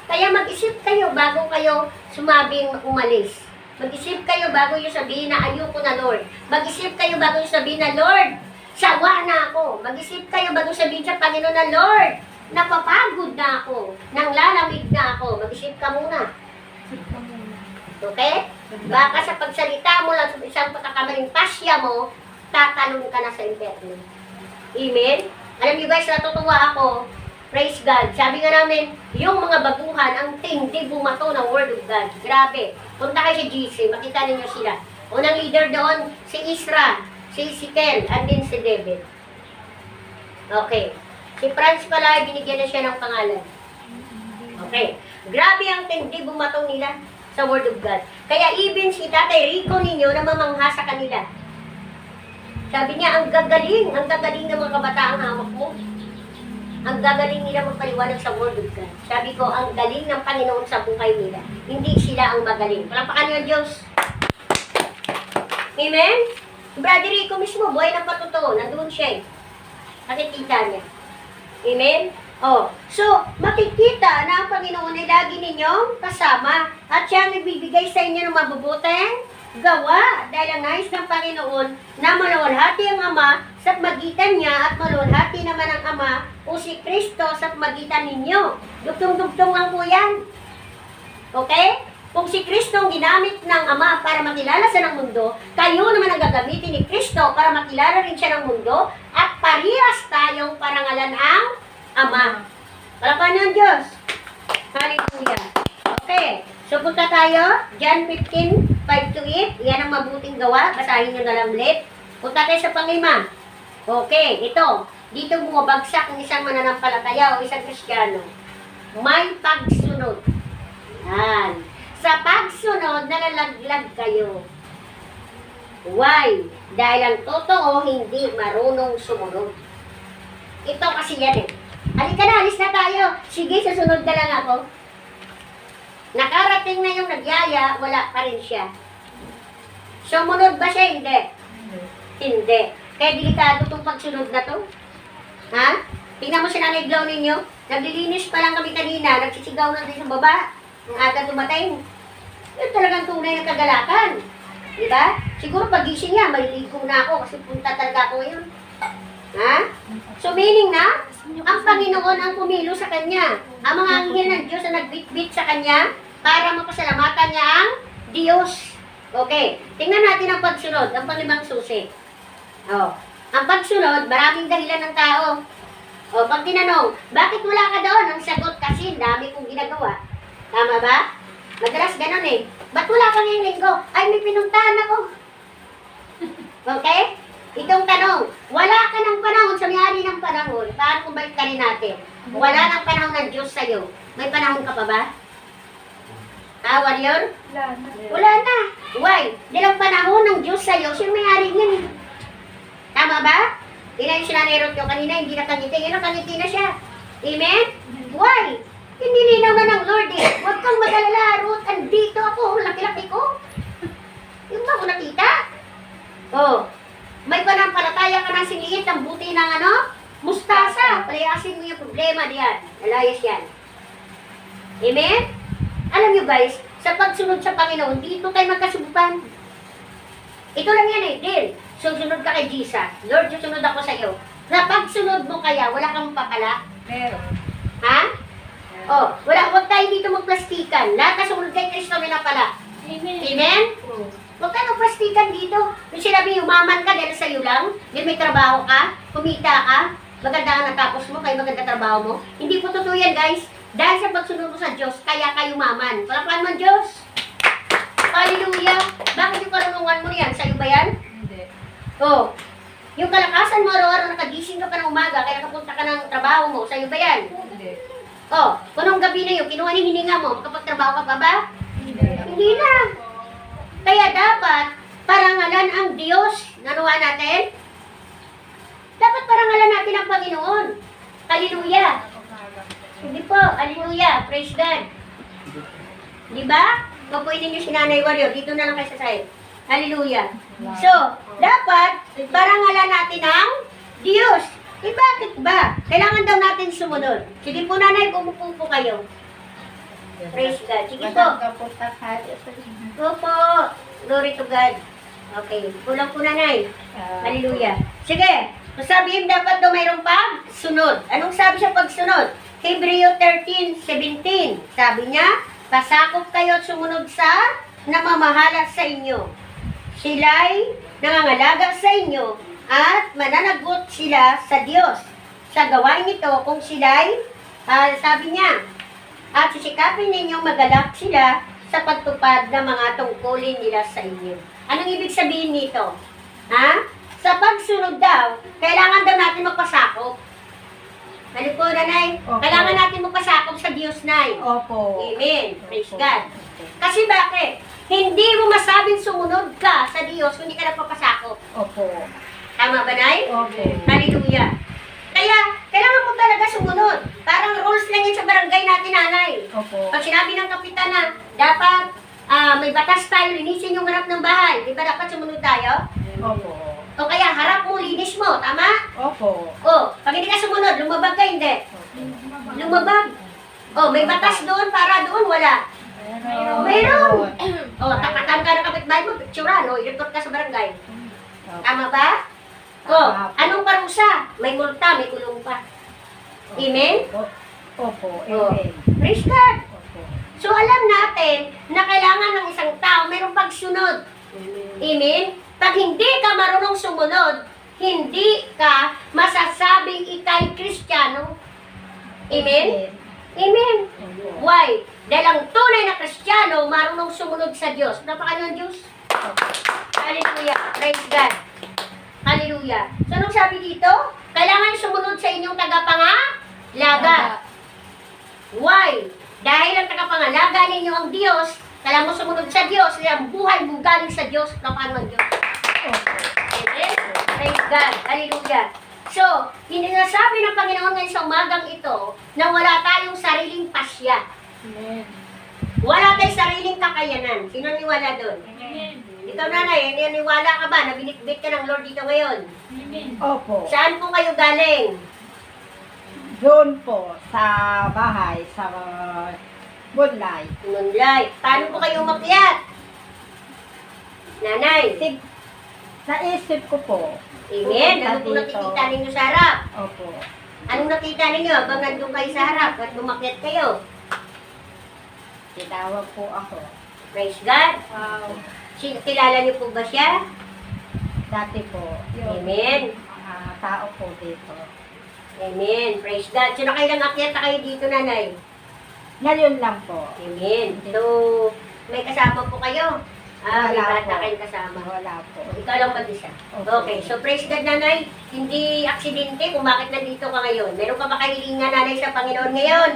S1: Kaya mag-isip kayo bago kayo sumabing umalis. Mag-isip kayo bago yung sabihin na ayoko na Lord. Mag-isip kayo bago yung sabihin na Lord, sawa na ako. Mag-isip kayo bago sabihin sa Panginoon na Lord, napapagod na ako, nang lalamig na ako. Mag-isip ka muna. Okay? Baka sa pagsalita mo lang sa isang pagkakamaling pasya mo, tatalon ka na sa impyerno. Amen? Alam niyo guys, natutuwa ako Praise God. Sabi nga namin, yung mga baguhan, ang tindi bumato ng Word of God. Grabe. Punta kayo sa GC, makita ninyo sila. Unang leader doon, si Isra, si Ezekiel, and din si David. Okay. Si Franz pala, binigyan na siya ng pangalan. Okay. Grabe ang tindi bumato nila sa Word of God. Kaya even si Tatay Rico ninyo namamangha sa kanila. Sabi niya, ang gagaling ng mga kabataang hawak mo. Ang gagaling nila magpaliwanag sa Word of God. Sabi ko, ang galing ng Panginoon sa buhay nila. Hindi sila ang magaling. Palakpakan niyo ang Diyos. Amen? Brother Rico mismo, buhay ng patotoo. Nandun siya eh. Nakikita niya. Amen? Oh, so, makikita na ang Panginoon ay lagi ninyong kasama. At siya ang nagbibigay sa inyo ng mabubuteng gawa. Dahil ang nais ng Panginoon na maluwalhati ang Ama sa magitan niya at maluwalhati naman ang Ama o si Kristo sa magitan ninyo. Dugtong-dugtong lang po yan. Okay? Kung si Kristo ang ginamit ng Ama para makilala sa ng mundo, kayo naman ang gagamitin ni Kristo para makilala rin siya ng mundo at parehas tayong parangalan ang Ama. Palakpakan niyo ang Diyos. Hallelujah. Okay. So, punta tayo. John 15, 5-8. Yan ang mabuting gawa. Basahin nyo na lang ulit. Punta tayo sa panglima. Okay. Ito. Dito bumabagsak ng isang mananampalataya o isang Kristiyano. May pagsunod. Yan. Sa pagsunod, nalalaglag kayo. Why? Dahil ang totoo hindi marunong sumunod. Ito kasi yan eh. Halika na, alis na tayo. Sige, susunod na lang ako. Nakarating na yung nagyaya, wala pa rin siya. Sumunod ba siya? Hindi. Hindi. Kaya delikado itong pagsunod na to. Ha? Tingnan mo si Nanay Glau ninyo. Naglilinis pa lang kami kanina. Nagsisigaw na din sa baba. Ang aga dumating. Yun talagang tunay na kagalakan. Diba? Siguro pagising niya, maliligo na ako kasi punta talaga ako ngayon. Ha? So meaning na, ang Panginoon ang pumilo sa kanya. Ang mga anghel ng Diyos ang nagbitbit sa kanya para mapasalamatan niya ang Diyos. Okay. Tingnan natin ang pagsunod, ang panglimang susi. Oh. Ang pagsunod, maraming dahilan ng tao. O, pag tinanong, bakit wala ka doon? Ang sagot kasi, dami kong ginagawa. Tama ba? Madalas ganun eh. Ba't wala ka ngayong linggo? Ay, may pinuntahan ako. Okay? Itong tanong, wala ka ng panahon sa may-ari ng panahon. Paano kung balik ka rin natin? Wala ng panahon ng Diyos sa'yo. May panahon ka pa ba? Warrior? Wala na. Why? Dahil ang panahon ng Diyos sa'yo, siya may-ari niyan eh. Tama ba? Tingnan yung sinanirot nyo kanina, hindi nakangiti. Ngayon nakangiti na siya. Amen? Why? Hindi linaw na ng Lord eh. Huwag kang mag-alala, Ruth. Andito ako. Laki-laki ko. Yung ba ko nakita? Oh. May panampalataya ka ng siliit ng buti ng mustasa. Palayasin mo yung problema diyan. Nalayas yan. Amen? Alam nyo guys, sa pagsunod sa Panginoon, dito tayo magkasubukan. Ito lang yan eh, deal. Susunod ka kay Jesus. Lord, susunod ako sa iyo. Sa pagsunod mo kaya, wala kang papala?
S6: Meron.
S1: Ha? Oh, huwag tayo dito magplastikan. Lahat na sumunod kay Kristo may napala.
S5: Amen.
S1: Amen? Huwag ka magplastikan dito. Yung sinabi, umaman ka dahil sa'yo lang, dahil may trabaho ka, kumita ka, maganda ang natapos mo, kaya maganda trabaho mo. Hindi po totoo yan, guys. Dahil sa pagsunod mo sa Diyos, kaya kayo umaman. Palakpan mo ang Diyos. Hallelujah. Bakit yung karunungan mo yan? Sa'yo ba yan?
S6: Hindi.
S1: Oh. Yung kalakasan mo, araw-araw nakagising ka pa ng umaga, kaya nakapunta ka ng trabaho mo, sa'yo ba yan?
S6: Hindi.
S1: Oh, kunong gabi na yun, kinuha ni hininga mo, makapagtrabaho ka pa ba? Hindi na. Kaya dapat, parangalan ang Diyos. Nanuha natin? Dapat parangalan natin ang Panginoon. Hallelujah. Hindi po, hallelujah. Praise God. Di ba? Papuinin niyo si Nanay Warrior. Dito na lang kayo sa side. Hallelujah. So, dapat, parangalan natin ang Diyos. Eh, bakit ba? Kailangan daw natin sumunod. Sige po, Nanay, umupo po kayo. Praise God. Sige po. Opo. Glory to God. Okay. Kulang po, Nanay. Hallelujah. Sige. Sabihin dapat daw mayroong pagsunod. Anong sabi sa pagsunod? Hebreo 13:17. Sabi niya, pasakop kayo at sumunod sa namamahala sa inyo. Sila'y nangangalaga sa inyo at mananagot sila sa Diyos. Sa gawain ito, kung sila'y Sabi niya, at sisikapin ninyong magalak sila sa pagtupad ng mga tungkulin nila sa inyo. Anong ibig sabihin nito? Ha? Sa pagsunod daw, kailangan daw natin magpasakop. Ano po, nanay?
S6: Opo.
S1: Kailangan natin magpasakop sa Diyos, nay.
S6: Opo.
S1: Amen. Praise God. Kasi bakit? Hindi mo masabing sumunod ka sa Diyos kung hindi ka nagpapasakop.
S6: Opo.
S1: Tama ba, nay?
S6: Opo.
S1: Hallelujah. Kaya, kailangan mo talaga sumunod. Parang rules lang yun sa barangay natin, nanay.
S6: Opo.
S1: Pag sinabi ng kapitan na dapat may batas tayo, linisin yung harap ng bahay. Di ba dapat sumunod tayo?
S6: Opo.
S1: O kaya harap mo, linis mo. Tama?
S6: Opo.
S1: O, pag hindi ka sumunod, lumabag ka, hindi. Lumabag. O, may batas doon para doon, wala. Mayroon. O, takatan ka ng kapitbahay mo, picturean, o, i-report ka sa barangay. Tama ba? O, anong parusa? May multa, may kulong pa. Amen?
S6: Opo.
S1: O,
S6: Amen.
S1: praise God.
S6: Opo.
S1: So, alam natin na kailangan ng isang tao mayroong pagsunod. Amen? Pag hindi ka marunong sumunod, hindi ka masasabing ikay Kristiyano. Amen? Amen. Why? Dahil ang tunay na Kristiyano, marunong sumunod sa Diyos. Napakano ng Diyos? Hallelujah. Praise God. Hallelujah. So, anong sabi dito? Kailangan sumunod sa inyong tagapangalaga. Why? Dahil ang tagapangalaga ninyo ang Diyos, kailangan mo sumunod sa Diyos, kaya ang buhay mo galing sa Diyos, napakano ng Diyos. Amen? Praise God. Hallelujah. So, hindi nasabi ng Panginoon ngayon sa umagang ito na wala tayong sariling pasya.
S6: Amen.
S1: Wala tayong sariling kakayanan. Sino niwala doon? Ikaw, nanay, naniwala ka ba na binitbit ka ng Lord dito ngayon?
S6: Opo.
S1: Saan po kayo galing?
S6: Doon po sa bahay, sa Bunlay.
S1: Nunlay. Paano po kayo umakyat? Nanay.
S6: Naisip ko po.
S1: Amen. Ano po nakikita ninyo sa harap?
S6: Opo.
S1: Anong nakita ninyo habang nandun kayo sa harap at umakyat kayo?
S6: Tinawag po ako.
S1: Praise God.
S6: Wow.
S1: Kilala niyo po ba siya?
S6: Dati po. Yung
S1: Amen.
S6: mga tao po dito.
S1: Amen. Praise God. So, nakailang akyat na kayo dito, nanay?
S6: Ngayon lang po.
S1: Amen. So, may kasama po kayo? May
S6: Wala
S1: bata
S6: po.
S1: kayong kasama.
S6: Wala po.
S1: Ikaw lang mag-isa.
S6: Opo.
S1: Okay. So, praise God, nanay. Hindi aksidente kung bakit nandito ka ngayon. Meron ka ba kahilingan, nanay, sa Panginoon ngayon?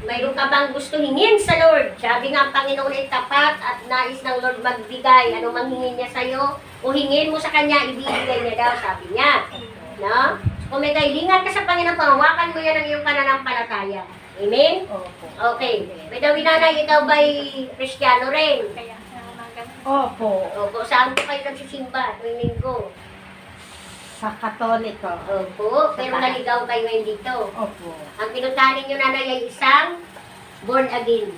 S1: Mayroon ka bang gusto hingin sa Lord? Sabi nga ang Panginoon ay tapat at nais ng Lord magbigay. Ano mang hingin niya sa'yo? O hingin mo sa Kanya, ibibigay niya daw, sabi niya. No? So, kung may kahilingan ka sa Panginoon, panghawakan mo yan ang iyong pananampalataya. Amen?
S6: Opo.
S1: Okay. May daw, nanay, ikaw ba'y Kristiyano rin?
S6: Opo.
S1: Opo, saan po kayo nagsisimba tuwing linggo?
S6: Sa Katoliko.
S1: Opo, pero naligaw kayo ngayon dito.
S6: Opo.
S1: Ang pinuntahan ninyo, nanay, ay isang born again.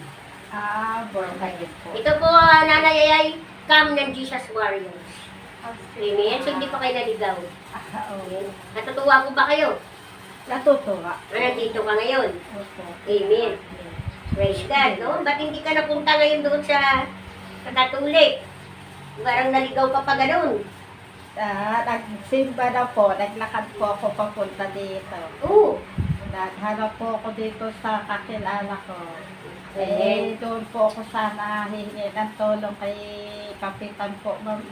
S6: Born again po.
S1: Ito po, nanay, ay Come ng Jesus Warriors. Amen? So, hindi pa kayo naligaw. Amen. Natutuwa po ba kayo?
S6: Natutuwa.
S1: Na nandito ka ngayon?
S6: Opo.
S1: Amen. Praise God, no? Ba't hindi ka napunta ngayon doon sa Katolik? Parang naligaw ka pa ganun.
S6: Nagsimba na po, naglakad po ako papunta dito.
S1: Oo.
S6: Naghanap po ako dito sa kakilala ko.
S1: Amen.
S6: Doon po ako sana hihingi ng tulong kay Kapitan po, ma'am,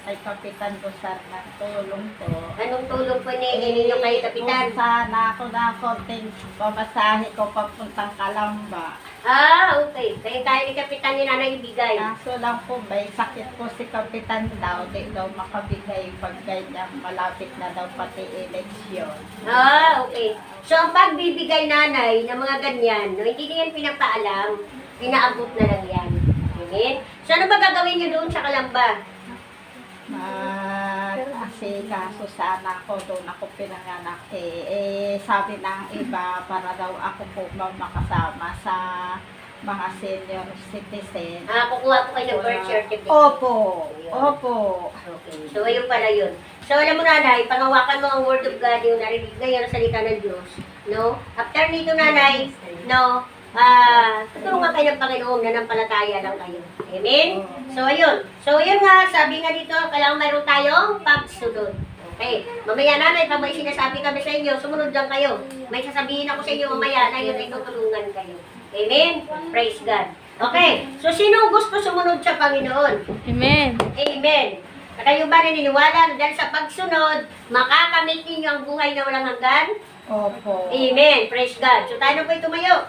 S6: kay Kapitan Gusar ng tulong po.
S1: Anong tulong po ninyo kay Kapitan?
S6: Kung sana ako na konting pamasahe ko papuntang Kalamba.
S1: Okay. Kaya ni Kapitan ni nanay ibigay.
S6: Kaso lang po, may sakit po si Kapitan daw, di daw makabigay pag ganyan, malapit na daw pati eleksyon.
S1: Okay. So, ang pagbibigay nanay ng mga ganyan, no, hindi niyan pinapaalam, pinaabot na lang yan. Amen? So, ano ba gagawin niyo doon sa Kalamba?
S6: Mag-asikaso sana ako, doon ako pinanganak sabi ng iba para daw ako po makasama sa mga senior citizen.
S1: Kukuha po kayo ng birth certificate.
S6: Opo, opo.
S1: Okay. So, ayun pala yun. So, alam mo nanay, panghawakan mo ang word of God, yung narinig ngayon ang salita ng Diyos. No? After nito nanay, no, tutulungan kayo ng Panginoon na nampalataya lang kayo. Amen? So, ayun. So, ayun nga, sabi nga dito, kailangan mayroon tayong pagsunod. Okay. Mamaya nanay, pag may sinasabi kami sa inyo, sumunod lang kayo. May sasabihin ako sa inyo mamaya na yun ay tutulungan kayo. Amen? Praise God. Okay. So, sino gusto sumunod sa Panginoon?
S4: Amen.
S1: Amen. Kayo ba naniniwala na dahil sa pagsunod, makakamit ninyo ang buhay na walang hanggan?
S6: Opo.
S1: Amen. Praise God. So, tayo na po tumayo.